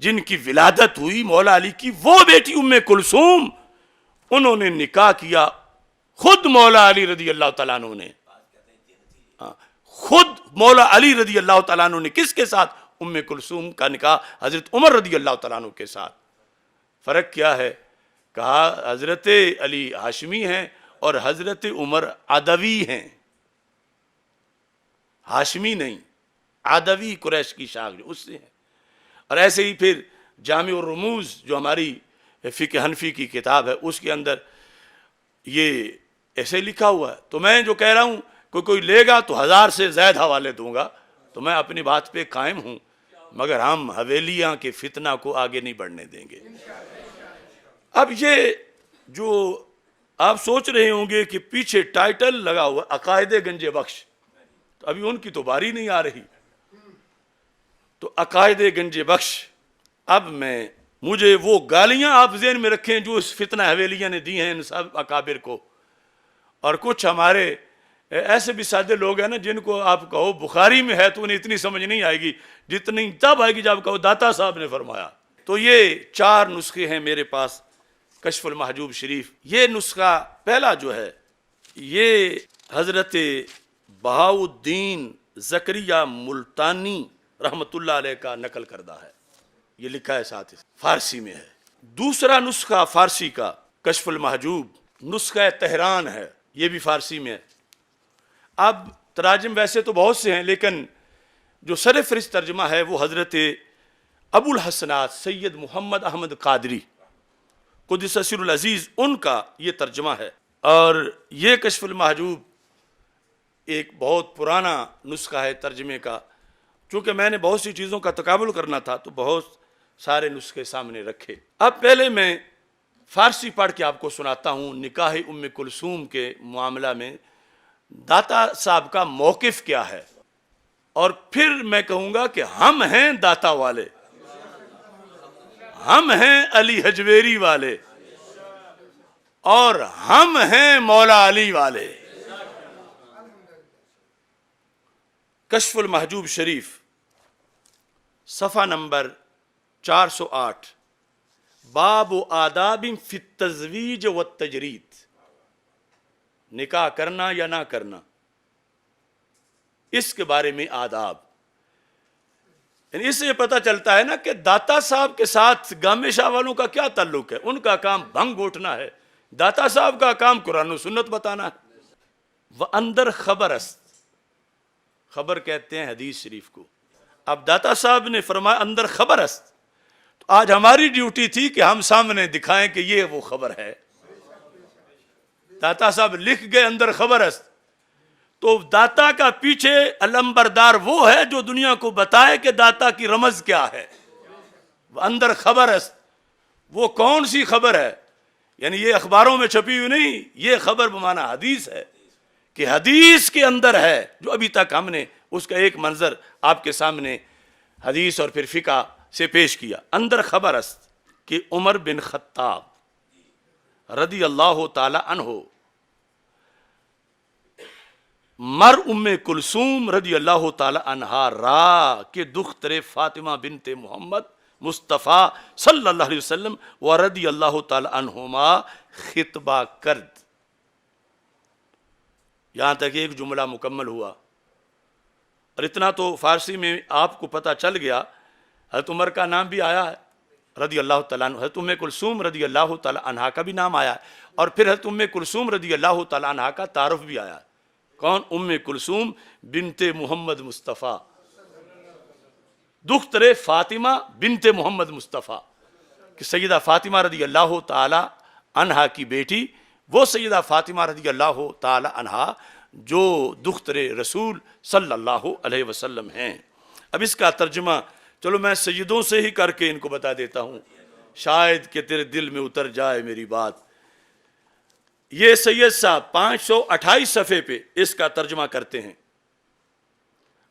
جن کی ولادت ہوئی مولا علی کی، وہ بیٹی ام کلثوم، انہوں نے نکاح کیا خود مولا علی رضی اللہ تعالیٰ عنہ نے، خود مولا علی رضی اللہ تعالیٰ عنہ نے کس کے ساتھ؟ ام کلثوم کا نکاح حضرت عمر رضی اللہ تعالیٰ عنہ کے ساتھ۔ فرق کیا ہے؟ کہا حضرت علی ہاشمی ہیں اور حضرت عمر عدوی ہیں، ہاشمی نہیں، عدوی قریش کی شاخ جو اس سے ہیں۔ اور ایسے ہی پھر جامع الرموز جو ہماری فقہ حنفی کی کتاب ہے، اس کے اندر یہ ایسے لکھا ہوا ہے۔ تو میں جو کہہ رہا ہوں کوئی لے گا تو 1000 سے زائد حوالے دوں گا، تو میں اپنی بات پہ قائم ہوں، مگر ہم حویلیاں کے فتنہ کو آگے نہیں بڑھنے دیں گے۔ اب یہ جو آپ سوچ رہے ہوں گے کہ پیچھے ٹائٹل لگا ہوا عقائد گنج بخش، تو ابھی ان کی تو باری نہیں آ رہی۔ تو عقائد گنج بخش، اب مجھے وہ گالیاں آپ ذہن میں رکھیں جو اس فتنہ حویلیاں نے دی ہیں ان سب اکابر کو، اور کچھ ہمارے ایسے بھی سادے لوگ ہیں نا جن کو آپ کہو بخاری میں ہے تو انہیں اتنی سمجھ نہیں آئے گی جتنی تب آئے گی جب کہو داتا صاحب نے فرمایا۔ تو یہ 4 نسخے ہیں میرے پاس کشف المحجوب شریف۔ یہ نسخہ پہلا جو ہے یہ حضرت بہاؤالدین زکریا ملتانی رحمت اللہ علیہ کا نقل کردہ ہے، یہ لکھا ہے ساتھ فارسی میں ہے۔ دوسرا نسخہ فارسی کا کشف المحجوب نسخہ تہران ہے، یہ بھی فارسی میں ہے۔ اب تراجم ویسے تو بہت سے ہیں، لیکن جو سر فہرست ترجمہ ہے وہ حضرت ابو الحسنات سید محمد احمد قادری قدس سر العزیز ان کا یہ ترجمہ ہے۔ اور یہ کشف المحجوب ایک بہت پرانا نسخہ ہے ترجمے کا، چونکہ میں نے بہت سی چیزوں کا تقابل کرنا تھا تو بہت سارے نسخے سامنے رکھے۔ اب پہلے میں فارسی پڑھ کے آپ کو سناتا ہوں نکاح ام کلثوم کے معاملہ میں داتا صاحب کا موقف کیا ہے، اور پھر میں کہوں گا کہ ہم ہیں داتا والے، ہم ہیں علی حجویری والے، اور ہم ہیں مولا علی والے۔ کشف المحجوب شریف صفحہ نمبر 408، باب آداب فی التزویج والتجرید، نکاح کرنا یا نہ کرنا، اس کے بارے میں آداب۔ یعنی اس سے یہ پتہ چلتا ہے نا کہ داتا صاحب کے ساتھ گامے شاہ والوں کا کیا تعلق ہے۔ ان کا کام بھنگ گھوٹنا ہے، داتا صاحب کا کام قرآن و سنت بتانا ہے. وہ اندر خبر است، خبر کہتے ہیں حدیث شریف کو. اب داتا صاحب نے فرمایا اندر خبر است، تو آج ہماری ڈیوٹی تھی کہ ہم سامنے دکھائیں کہ یہ وہ خبر ہے. داتا صاحب لکھ گئے اندر خبر است، تو داتا کا پیچھے علمبردار وہ ہے جو دنیا کو بتائے کہ داتا کی رمز کیا ہے. وہ اندر خبر است، وہ کون سی خبر ہے؟ یعنی یہ اخباروں میں چھپی ہوئی نہیں، یہ خبر بمعنی حدیث ہے، کہ حدیث کے اندر ہے. جو ابھی تک ہم نے اس کا ایک منظر آپ کے سامنے حدیث اور پھر فقہ سے پیش کیا. اندر خبر است کہ عمر بن خطاب رضی اللہ تعالی عنہ مر ام کلثوم رضی اللہ تعالی عنہا را کہ دختر فاطمہ بنت محمد مصطفیٰ صلی اللہ علیہ وسلم و رضی اللہ تعالی عنہما خطبہ کرد. یہاں تک ایک جملہ مکمل ہوا، اور اتنا تو فارسی میں آپ کو پتہ چل گیا. حضرت عمر کا نام بھی آیا ہے رضی اللہ تعالیٰ عنہ، حضرت ام کلثوم رضی اللہ تعالیٰ عنہا کا بھی نام آیا ہے، اور پھر حضرت ام کلثوم رضی اللہ تعالیٰ عنہا کا تعارف بھی آیا ہے. کون؟ ام کلثوم بنت محمد مصطفیٰ، دختر فاطمہ بنت محمد مصطفیٰ، کہ سیدہ فاطمہ رضی اللہ تعالی عنہا کی بیٹی، وہ سیدہ فاطمہ رضی اللہ تعالی عنہا جو دختر رسول صلی اللہ علیہ وسلم ہیں. اب اس کا ترجمہ چلو میں سیدوں سے ہی کر کے ان کو بتا دیتا ہوں، شاید کہ تیرے دل میں اتر جائے میری بات. یہ سید صاحب 528 صفحے پہ اس کا ترجمہ کرتے ہیں.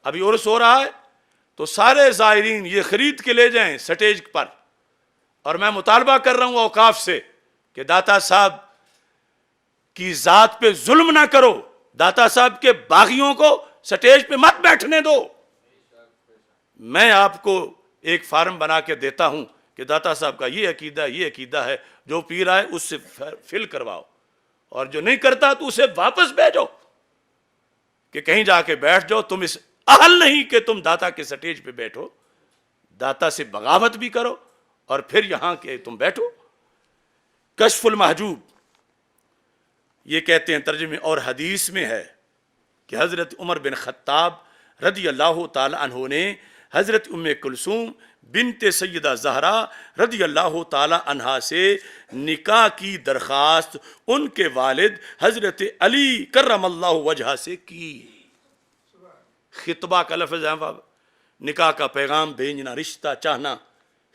ابھی عرس ہو رہا ہے تو سارے زائرین یہ خرید کے لے جائیں سٹیج پر، اور میں مطالبہ کر رہا ہوں اوقاف سے کہ داتا صاحب کی ذات پہ ظلم نہ کرو، داتا صاحب کے باغیوں کو سٹیج پہ مت بیٹھنے دو. میں آپ کو ایک فارم بنا کے دیتا ہوں کہ داتا صاحب کا یہ عقیدہ ہے، جو پیر آئے اس سے فل کرواؤ، اور جو نہیں کرتا تو اسے واپس بھیجو کہ کہیں جا کے بیٹھ جاؤ. تم اس اہل نہیں کہ تم داتا کے سٹیج پہ بیٹھو، داتا سے بغاوت بھی کرو اور پھر یہاں کے تم بیٹھو. کشف المحجوب یہ کہتے ہیں ترجمے، اور حدیث میں ہے کہ حضرت عمر بن خطاب رضی اللہ تعالی عنہ نے حضرت ام کلثوم بنت سیدہ زہرا رضی اللہ تعالی عنہا سے نکاح کی درخواست ان کے والد حضرت علی کرم اللہ وجہہ سے کی. خطبہ کا لفظ ہے، نکاح کا پیغام بھیجنا، رشتہ چاہنا.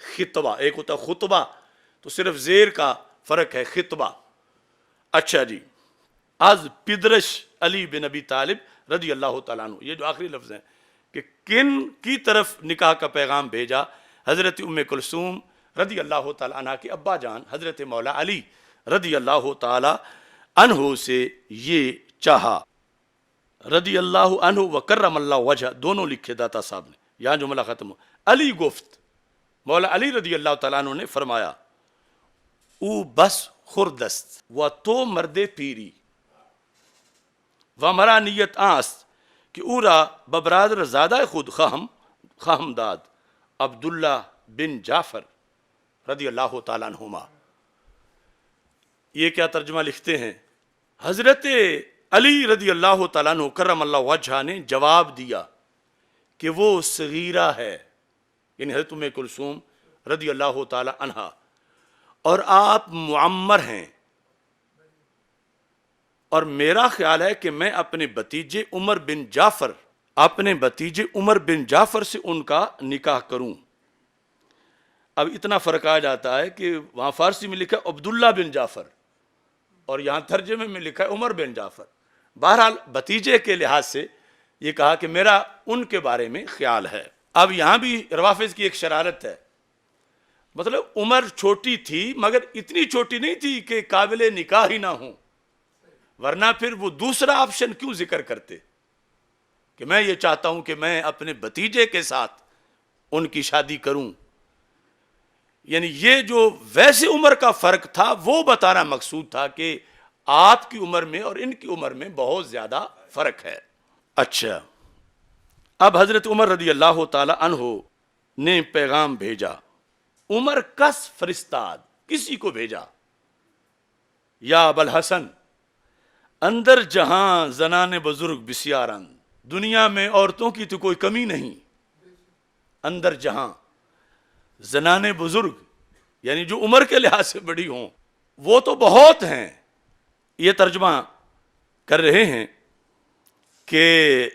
خطبہ ایک ہوتا خطبہ، تو صرف زیر کا فرق ہے، خطبہ. اچھا جی، از پدرش علی بن ابی طالب رضی اللہ تعالیٰ عنہ، یہ جو آخری لفظ ہیں کہ کن کی طرف نکاح کا پیغام بھیجا؟ حضرت ام کلثوم رضی اللہ تعالیٰ عنہ کے ابا جان حضرت مولا علی رضی اللہ تعالیٰ عنہ سے یہ چاہا. رضی اللہ عنہ و کرم اللہ وجہ دونوں لکھے داتا صاحب نے. یہاں جملہ ختم ہو. علی گفت، مولا علی رضی اللہ تعالیٰ عنہ نے فرمایا، او بس خردست و تو مرد پیری و مرا نیت آست کہ او را ببرادر زادہ خود خواہم داد عبداللہ بن جعفر رضی اللہ تعالیٰ عنہما. یہ کیا ترجمہ لکھتے ہیں؟ حضرت علی رضی اللہ تعالیٰ عنہ کرم اللہ وجہہ نے جواب دیا کہ وہ صغیرہ ہے، یعنی حضرت ام کلثوم رضی اللہ تعالیٰ عنہ، اور آپ معمر ہیں، اور میرا خیال ہے کہ میں اپنے بھتیجے عمر بن جعفر سے ان کا نکاح کروں. اب اتنا فرق آ جاتا ہے کہ وہاں فارسی میں لکھا ہے عبداللہ بن جعفر اور یہاں ترجمے میں لکھا ہے عمر بن جعفر. بہرحال بھتیجے کے لحاظ سے یہ کہا کہ میرا ان کے بارے میں خیال ہے. اب یہاں بھی روافض کی ایک شرارت ہے، مطلب عمر چھوٹی تھی مگر اتنی چھوٹی نہیں تھی کہ قابل نکاح ہی نہ ہوں، ورنہ پھر وہ دوسرا آپشن کیوں ذکر کرتے کہ میں یہ چاہتا ہوں کہ میں اپنے بھتیجے کے ساتھ ان کی شادی کروں. یعنی یہ جو ویسے عمر کا فرق تھا وہ بتانا مقصود تھا کہ آپ کی عمر میں اور ان کی عمر میں بہت زیادہ فرق ہے. اچھا، اب حضرت عمر رضی اللہ تعالی عنہ نے پیغام بھیجا. عمر کس فرستاد، کسی کو بھیجا. یا ابوالحسن اندر جہاں زنان بزرگ بسیارن، دنیا میں عورتوں کی تو کوئی کمی نہیں، اندر جہاں زنان بزرگ یعنی جو عمر کے لحاظ سے بڑی ہوں وہ تو بہت ہیں۔ یہ ترجمہ کر رہے ہیں کہ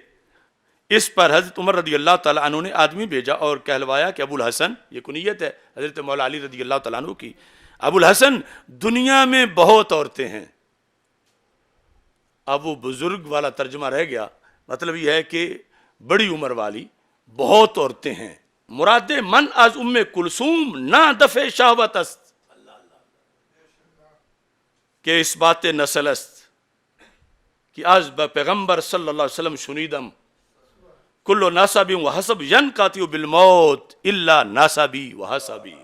اس پر حضرت عمر رضی اللہ تعالیٰ عنہ نے آدمی بھیجا اور کہلوایا کہ ابو الحسن، یہ کنیت ہے حضرت مولا علی رضی اللہ تعالیٰ عنہ کی، ابو الحسن دنیا میں بہت عورتیں ہیں۔ اب وہ بزرگ والا ترجمہ رہ گیا، مطلب یہ ہے کہ بڑی عمر والی بہت عورتیں ہیں، مراد من از ام کلثوم نہ دفع شہوت است، کہ اس بات نسل است کہ از با پیغمبر صلی اللہ علیہ وسلم شنیدم کل ناسب و حسب ینقطع بالموت الا ناسبی و حسبی۔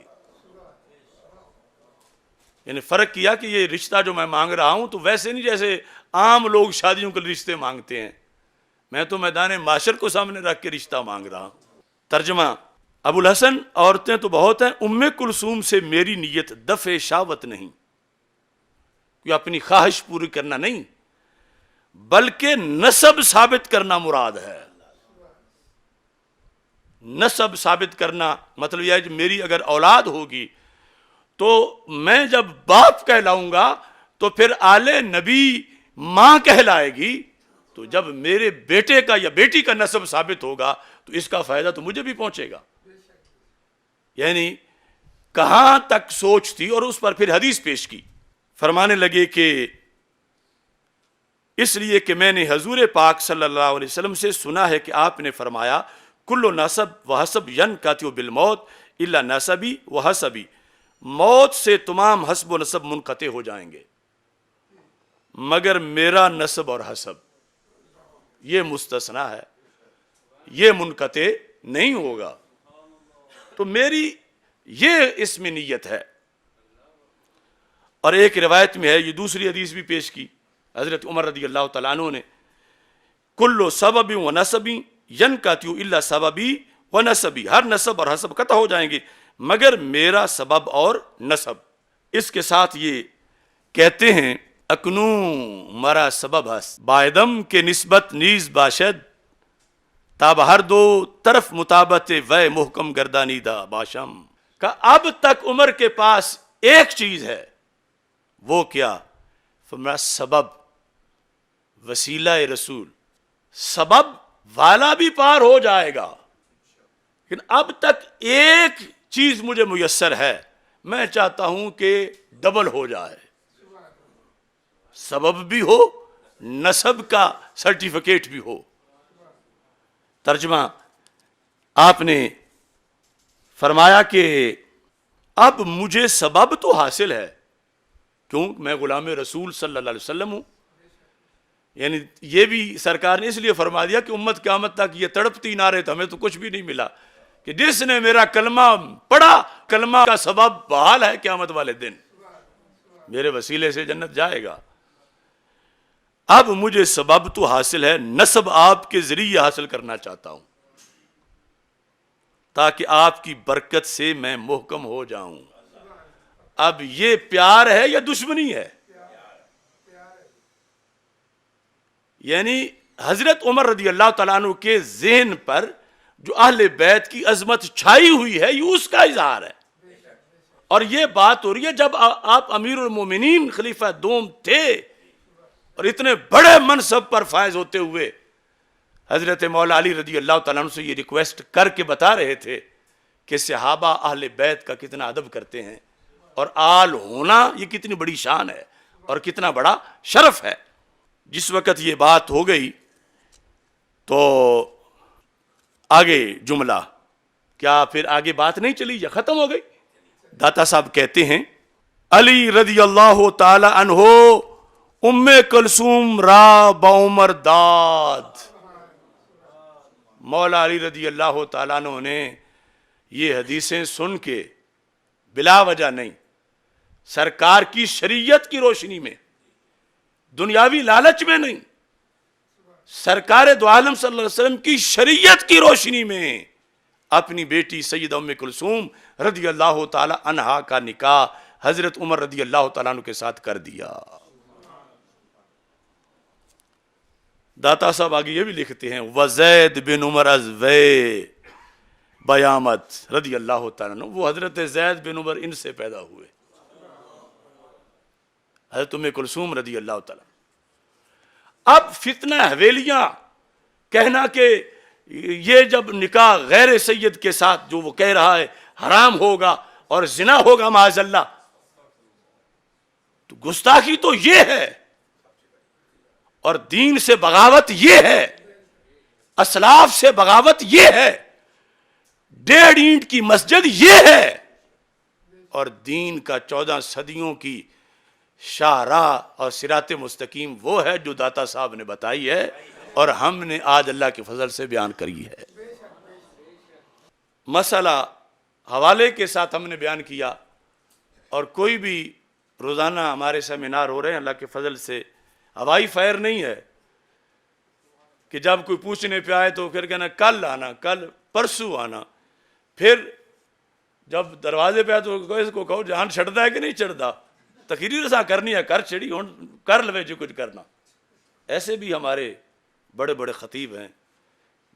یعنی فرق کیا کہ یہ رشتہ جو میں مانگ رہا ہوں تو ویسے نہیں جیسے عام لوگ شادیوں کے رشتے مانگتے ہیں، میں تو میدان معاشر کو سامنے رکھ کے رشتہ مانگ رہا ہوں۔ ترجمہ، ابو الحسن عورتیں تو بہت ہیں، ام کلثوم سے میری نیت دفع شہوت نہیں، کوئی اپنی خواہش پوری کرنا نہیں، بلکہ نسب ثابت کرنا مراد ہے۔ نسب ثابت کرنا مطلب یہ ہے کہ میری اگر اولاد ہوگی تو میں جب باپ کہلاؤں گا تو پھر آل نبی ماں کہلائے گی، تو جب میرے بیٹے کا یا بیٹی کا نسب ثابت ہوگا تو اس کا فائدہ تو مجھے بھی پہنچے گا۔ یعنی کہاں تک سوچ تھی، اور اس پر پھر حدیث پیش کی، فرمانے لگے کہ اس لیے کہ میں نے حضور پاک صلی اللہ علیہ وسلم سے سنا ہے کہ آپ نے فرمایا کل نسب و حسب ینقطع بالموت الا نسبی و حسبی، موت سے تمام حسب و نسب منقطع ہو جائیں گے مگر میرا نسب اور حسب یہ مستثنا ہے، یہ منقطع نہیں ہوگا۔ تو میری یہ اس میں نیت ہے۔ اور ایک روایت میں ہے، یہ دوسری حدیث بھی پیش کی حضرت عمر رضی اللہ تعالیٰ عنہ نے، کل سبب و نسبی ینقطع الا سببی و نسبی، ہر نسب اور حسب قطع ہو جائیں گے مگر میرا سبب اور نسب۔ اس کے ساتھ یہ کہتے ہیں اکنو مرا سبب ہست بائدم کے نسبت نیز باشد تاب ہر دو طرف مطابت وے محکم گردانیدہ باشم، کہ اب تک عمر کے پاس ایک چیز ہے، وہ کیا؟ فرمایا سبب، وسیلہ رسول، سبب والا بھی پار ہو جائے گا لیکن اب تک ایک چیز مجھے میسر ہے، میں چاہتا ہوں کہ ڈبل ہو جائے، سبب بھی ہو، نسب کا سرٹیفکیٹ بھی ہو۔ ترجمہ، آپ نے فرمایا کہ اب مجھے سبب تو حاصل ہے، کیوں؟ میں غلام رسول صلی اللہ علیہ وسلم ہوں۔ یعنی یہ بھی سرکار نے اس لیے فرما دیا کہ امت قیامت تک یہ تڑپتی نہ رہے تو ہمیں تو کچھ بھی نہیں ملا، کہ جس نے میرا کلمہ پڑھا، کلمہ کا سبب بحال ہے قیامت والے دن، میرے وسیلے سے جنت جائے گا۔ اب مجھے سبب تو حاصل ہے، نسب آپ کے ذریعے حاصل کرنا چاہتا ہوں تاکہ آپ کی برکت سے میں محکم ہو جاؤں۔ اب یہ پیار ہے یا دشمنی ہے؟ یعنی حضرت عمر رضی اللہ تعالیٰ عنہ کے ذہن پر جو اہل بیت کی عظمت چھائی ہوئی ہے یہ اس کا اظہار ہے، اور یہ بات ہو رہی ہے جب آپ امیر المومنین خلیفہ دوم تھے اور اتنے بڑے منصب پر فائز ہوتے ہوئے حضرت مولا علی رضی اللہ تعالیٰ عنہ سے یہ ریکویسٹ کر کے بتا رہے تھے کہ صحابہ اہل بیت کا کتنا ادب کرتے ہیں اور آل ہونا یہ کتنی بڑی شان ہے اور کتنا بڑا شرف ہے۔ جس وقت یہ بات ہو گئی تو آگے جملہ، کیا پھر آگے بات نہیں چلی یا ختم ہو گئی؟ داتا صاحب کہتے ہیں علی رضی اللہ تعالی عنہ ام کلثوم را بعمر داد، مولا علی رضی اللہ تعالیٰ عنہ نے یہ حدیثیں سن کے بلا وجہ نہیں، سرکار کی شریعت کی روشنی میں، دنیاوی لالچ میں نہیں، سرکار دو عالم صلی اللہ علیہ وسلم کی شریعت کی روشنی میں اپنی بیٹی سیدہ ام کلثوم رضی اللہ تعالی عنہا کا نکاح حضرت عمر رضی اللہ تعالیٰ عنہ کے ساتھ کر دیا۔ داتا صاحب آگے یہ بھی لکھتے ہیں وزید بن عمر از وے بیامت رضی اللہ تعالیٰ عنہ، وہ حضرت زید بن عمر ان سے پیدا ہوئے، حضرت ام کلثوم رضی اللہ تعالیٰ۔ اب فتنہ حویلیاں کہنا کہ یہ جب نکاح غیر سید کے ساتھ جو وہ کہہ رہا ہے حرام ہوگا اور زنا ہوگا معاذ اللہ، تو گستاخی تو یہ ہے، اور دین سے بغاوت یہ ہے، اسلاف سے بغاوت یہ ہے، 1.5 اینٹ کی مسجد یہ ہے، اور دین کا 14 صدیوں کی شاہراہ اور صراط مستقیم وہ ہے جو داتا صاحب نے بتائی ہے اور ہم نے آج اللہ کے فضل سے بیان کری ہے۔ مسئلہ حوالے کے ساتھ ہم نے بیان کیا، اور کوئی بھی روزانہ ہمارے سیمینار ہو رہے ہیں اللہ کے فضل سے، ہوائی فائر نہیں ہے کہ جب کوئی پوچھنے پہ آئے تو پھر کہنا کل آنا، کل پرسوں آنا، پھر جب دروازے پہ آئے تو اس کو کہو جہان چڑھتا ہے کہ نہیں چڑھتا، تقریر سا کرنی ہے کر چڑھی ہوں کر لوے جو کچھ کرنا۔ ایسے بھی ہمارے بڑے بڑے خطیب ہیں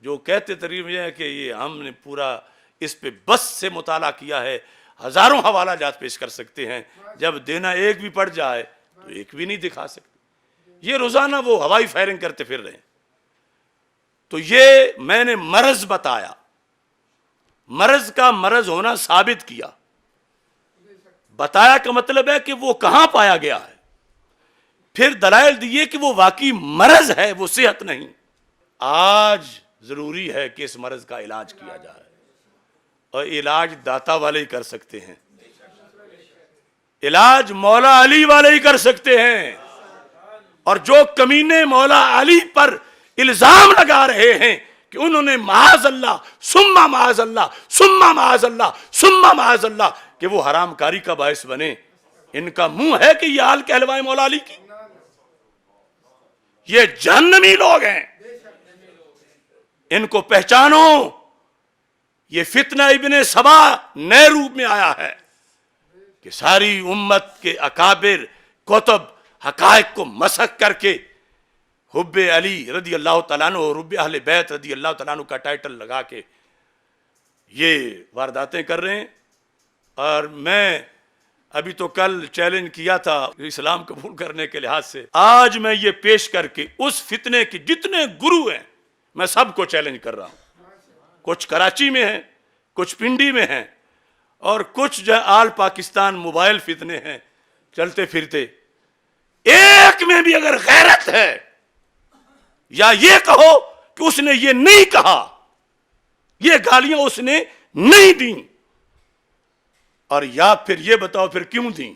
جو کہتے تقریر یہ ہے کہ یہ ہم نے پورا اس پہ بس سے مطالعہ کیا ہے، ہزاروں حوالہ جات پیش کر سکتے ہیں، جب دینا ایک بھی پڑ جائے تو ایک بھی نہیں دکھا سکتے۔ یہ روزانہ وہ ہوائی فائرنگ کرتے پھر رہے ہیں۔ تو یہ میں نے مرض بتایا، مرض کا مرض ہونا ثابت کیا، بتایا کا مطلب ہے کہ وہ کہاں پایا گیا ہے، پھر دلائل دیے کہ وہ واقعی مرض ہے، وہ صحت نہیں۔ آج ضروری ہے کہ اس مرض کا علاج کیا جائے، اور علاج داتا والے ہی کر سکتے ہیں، علاج مولا علی والے ہی کر سکتے ہیں، اور جو کمینے مولا علی پر الزام لگا رہے ہیں کہ انہوں نے معاذ اللہ ثم معاذ اللہ ثم معاذ اللہ ثم معاذ اللہ کہ وہ حرام کاری کا باعث بنے، ان کا منہ ہے کہ یہ حال کہلوائے مولا علی کی؟ یہ جہنمی لوگ ہیں، ان کو پہچانو۔ یہ فتنہ ابن سبا نئے روپ میں آیا ہے کہ ساری امت کے اکابر کتب حقائق کو مسخ کر کے حب علی رضی اللہ تعالیٰ عنہ اور حب اہل بیت رضی اللہ تعالیٰ عنہ کا ٹائٹل لگا کے یہ وارداتیں کر رہے ہیں۔ اور میں ابھی تو کل چیلنج کیا تھا اسلام قبول کرنے کے لحاظ سے، آج میں یہ پیش کر کے اس فتنے کے جتنے گرو ہیں میں سب کو چیلنج کر رہا ہوں، کچھ کراچی میں ہیں، کچھ پنڈی میں ہیں، اور کچھ جو آل پاکستان موبائل فتنے ہیں چلتے پھرتے، ایک میں بھی اگر غیرت ہے یا یہ کہو کہ اس نے یہ نہیں کہا، یہ گالیاں اس نے نہیں دیں، اور یا پھر یہ بتاؤ پھر کیوں دیں؟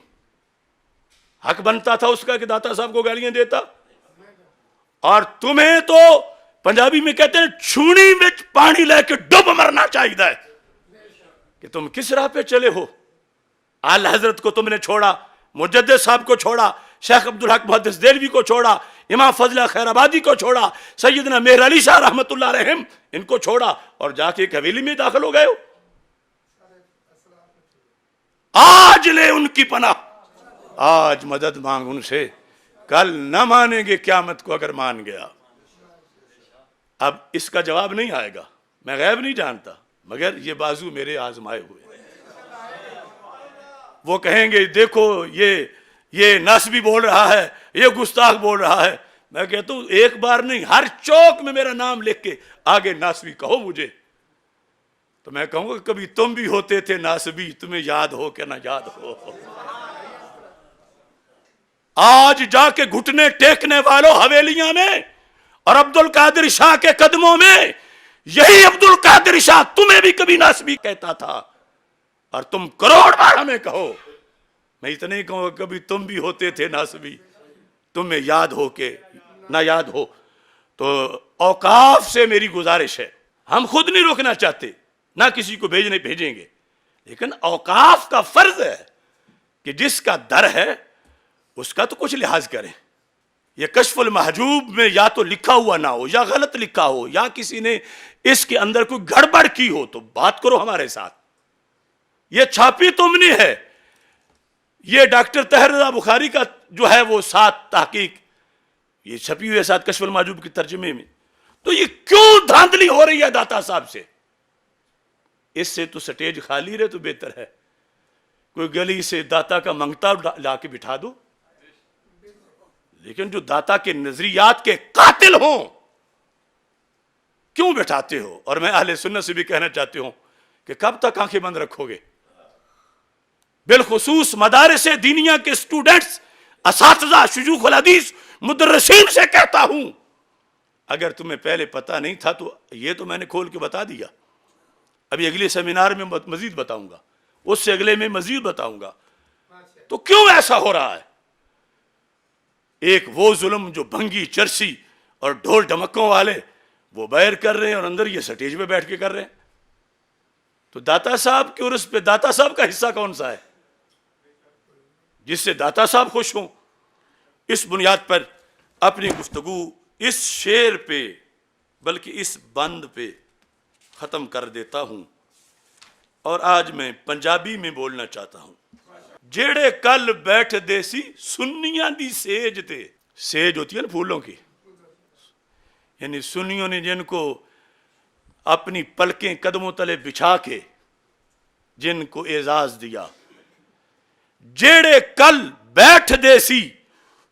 حق بنتا تھا اس کا کہ داتا صاحب کو گالیاں دیتا؟ اور تمہیں تو پنجابی میں کہتے ہیں چھونی وچ پانی لے کے ڈب مرنا چاہیے کہ تم کس راہ پہ چلے ہو۔ اعلی حضرت کو تم نے چھوڑا، مجدد صاحب کو چھوڑا، شیخ عبدالحق محدث دہلوی کو چھوڑا، امام فضلہ خیر آبادی کو چھوڑا، سیدنا مہر علی شاہ رحمت اللہ علیہم ان کو چھوڑا، اور جا کے ایک حویلی میں داخل ہو گئے ہو۔ آج لے ان کی پناہ، آج مدد مانگ ان سے، کل نہ مانیں گے قیامت کو اگر مان گیا۔ اب اس کا جواب نہیں آئے گا، میں غیب نہیں جانتا، مگر یہ بازو میرے آزمائے ہوئے۔ وہ کہیں گے دیکھو یہ ناسبی بول رہا ہے، یہ گستاخ بول رہا ہے۔ میں کہتا ہوں ایک بار نہیں، ہر چوک میں میرا نام لکھ کے آگے ناسبی کہو مجھے، تو میں کہوں گا کبھی تم بھی ہوتے تھے ناسبی، تمہیں یاد ہو کہ نہ یاد ہو۔ آج جا کے گھٹنے ٹیکنے والوں حویلیاں میں اور عبد القادر شاہ کے قدموں میں، یہی عبد القادر شاہ تمہیں بھی کبھی ناسبی کہتا تھا، اور تم کروڑ بار ہمیں کہو، میں اتنے ہی کہوں گا کبھی تم بھی ہوتے تھے ناسبی، تمہیں یاد ہو کہ نہ یاد ہو۔ تو اوقاف سے میری گزارش ہے، ہم خود نہیں روکنا چاہتے، نہ کسی کو بھیجیں گے، لیکن اوقاف کا فرض ہے کہ جس کا در ہے اس کا تو کچھ لحاظ کریں۔ یہ کشف المحجوب میں یا تو لکھا ہوا نہ ہو، یا غلط لکھا ہو، یا کسی نے اس کے اندر کوئی گڑبڑ کی ہو تو بات کرو ہمارے ساتھ۔ یہ چھاپی تم نے ہے، یہ ڈاکٹر طاہر رضا بخاری کا جو ہے وہ 7 تحقیق یہ چھپی ہوئی ہے ساتھ کشف المحجوب کے ترجمے میں. تو یہ کیوں دھاندلی ہو رہی ہے داتا صاحب سے؟ اس سے تو سٹیج خالی رہے تو بہتر ہے. کوئی گلی سے داتا کا منگتا لا کے بٹھا دو. لیکن جو داتا کے نظریات کے قاتل ہوں کیوں بٹھاتے ہو؟ اور میں اہل سنت سے بھی کہنا چاہتی ہوں کہ کب تک آنکھیں بند رکھو گے؟ بالخصوص مدارس دینیہ کے اسٹوڈنٹس، اساتذہ، شیوخ الحدیث، مدرسین سے کہتا ہوں، اگر تمہیں پہلے پتہ نہیں تھا تو یہ تو میں نے کھول کے بتا دیا. ابھی اگلے سیمینار میں مزید بتاؤں گا، اس سے اگلے میں مزید بتاؤں گا. تو کیوں ایسا ہو رہا ہے؟ ایک وہ ظلم جو بھنگی چرسی اور ڈھول ڈمکوں والے وہ باہر کر رہے ہیں اور اندر یہ سٹیج پہ بیٹھ کے کر رہے ہیں. تو داتا صاحب کے عرس پہ داتا صاحب کا حصہ کون سا ہے جس سے داتا صاحب خوش ہوں؟ اس بنیاد پر اپنی گفتگو اس شعر پہ بلکہ اس بند پہ ختم کر دیتا ہوں. اور آج میں پنجابی میں بولنا چاہتا ہوں. جیڑے کل بیٹھ دیسی سنیاں دی سیج تے. سیج ہوتی ہے نا پھولوں کی، یعنی سنیوں نے جن کو اپنی پلکیں قدموں تلے بچھا کے جن کو اعزاز دیا. جیڑے کل بیٹھ دیسی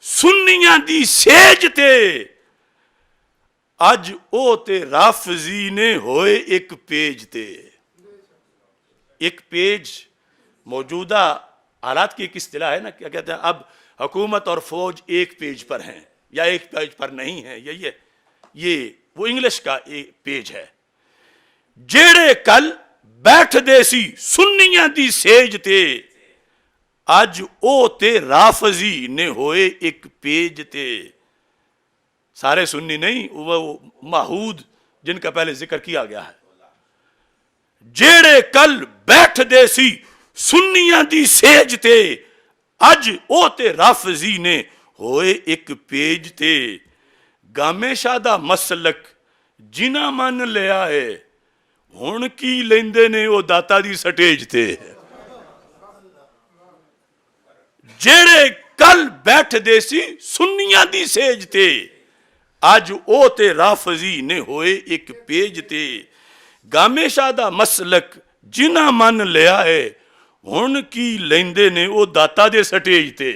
سنیاں دی سیج تے اج او تے رافضی نے ہوئے ایک پیج تے. ایک پیج موجودہ حالات کی ایک اصطلاح ہے نا، کیا کہتے ہیں، اب حکومت اور فوج ایک پیج پر ہیں یا ایک پیج پر نہیں ہیں. یہ وہ انگلش کا ایک پیج ہے. جیڑے کل بیٹھ دیسی سنیاں دی سیج تے اج او تے رافضی نے ہوئے ایک پیج تے. سارے سنی نہیں، وہ ماحود جن کا پہلے ذکر کیا گیا ہے. جیڑے کل بیٹھ دیسی سنیاں دی سیج تے اج او تے رافضی نے ہوئے ایک پیج تے. گامے شادہ مسلک جنہ من لیا ہے ہن کی لیندے نے او داتا دی سٹیج تے. جیڑے کل بیٹھ دیسی سنیاں دی سیج تے اج او تے رافضی نے ہوئے ایک پیج تے. گامے شادہ مسلک جنہ من لیا ہے ہن کی لیندے نے او داتا دے سٹیج تے.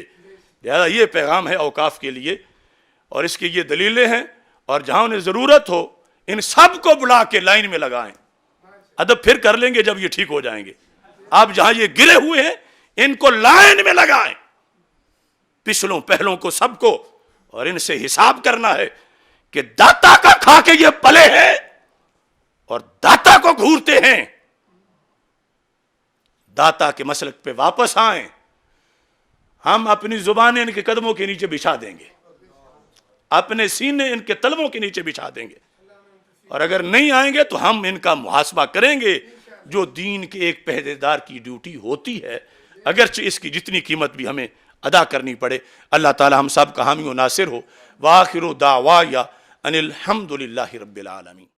لہذا یہ پیغام ہے اوقاف کے لیے اور اس کی یہ دلیلیں ہیں. اور جہاں انہیں ضرورت ہو ان سب کو بلا کے لائن میں لگائیں. ادب پھر کر لیں گے جب یہ ٹھیک ہو جائیں گے. آپ جہاں یہ گرے ہوئے ہیں ان کو لائن میں لگائیں، پچھلوں پہلوں کو سب کو. اور ان سے حساب کرنا ہے کہ داتا کا کھا کے یہ پلے ہیں اور داتا کو گھورتے ہیں. داتا کے مسلک پہ واپس آئیں. ہم اپنی زبانیں ان کے قدموں کے نیچے بچھا دیں گے، اپنے سینے ان کے تلووں کے نیچے بچھا دیں گے. اور اگر نہیں آئیں گے تو ہم ان کا محاسبہ کریں گے جو دین کے ایک پہرے دار کی ڈیوٹی ہوتی ہے، اگرچہ اس کی جتنی قیمت بھی ہمیں ادا کرنی پڑے. اللہ تعالی ہم سب کا حامی و ناصر ہو. وآخر دعوایا ان الحمد للہ رب العالمین.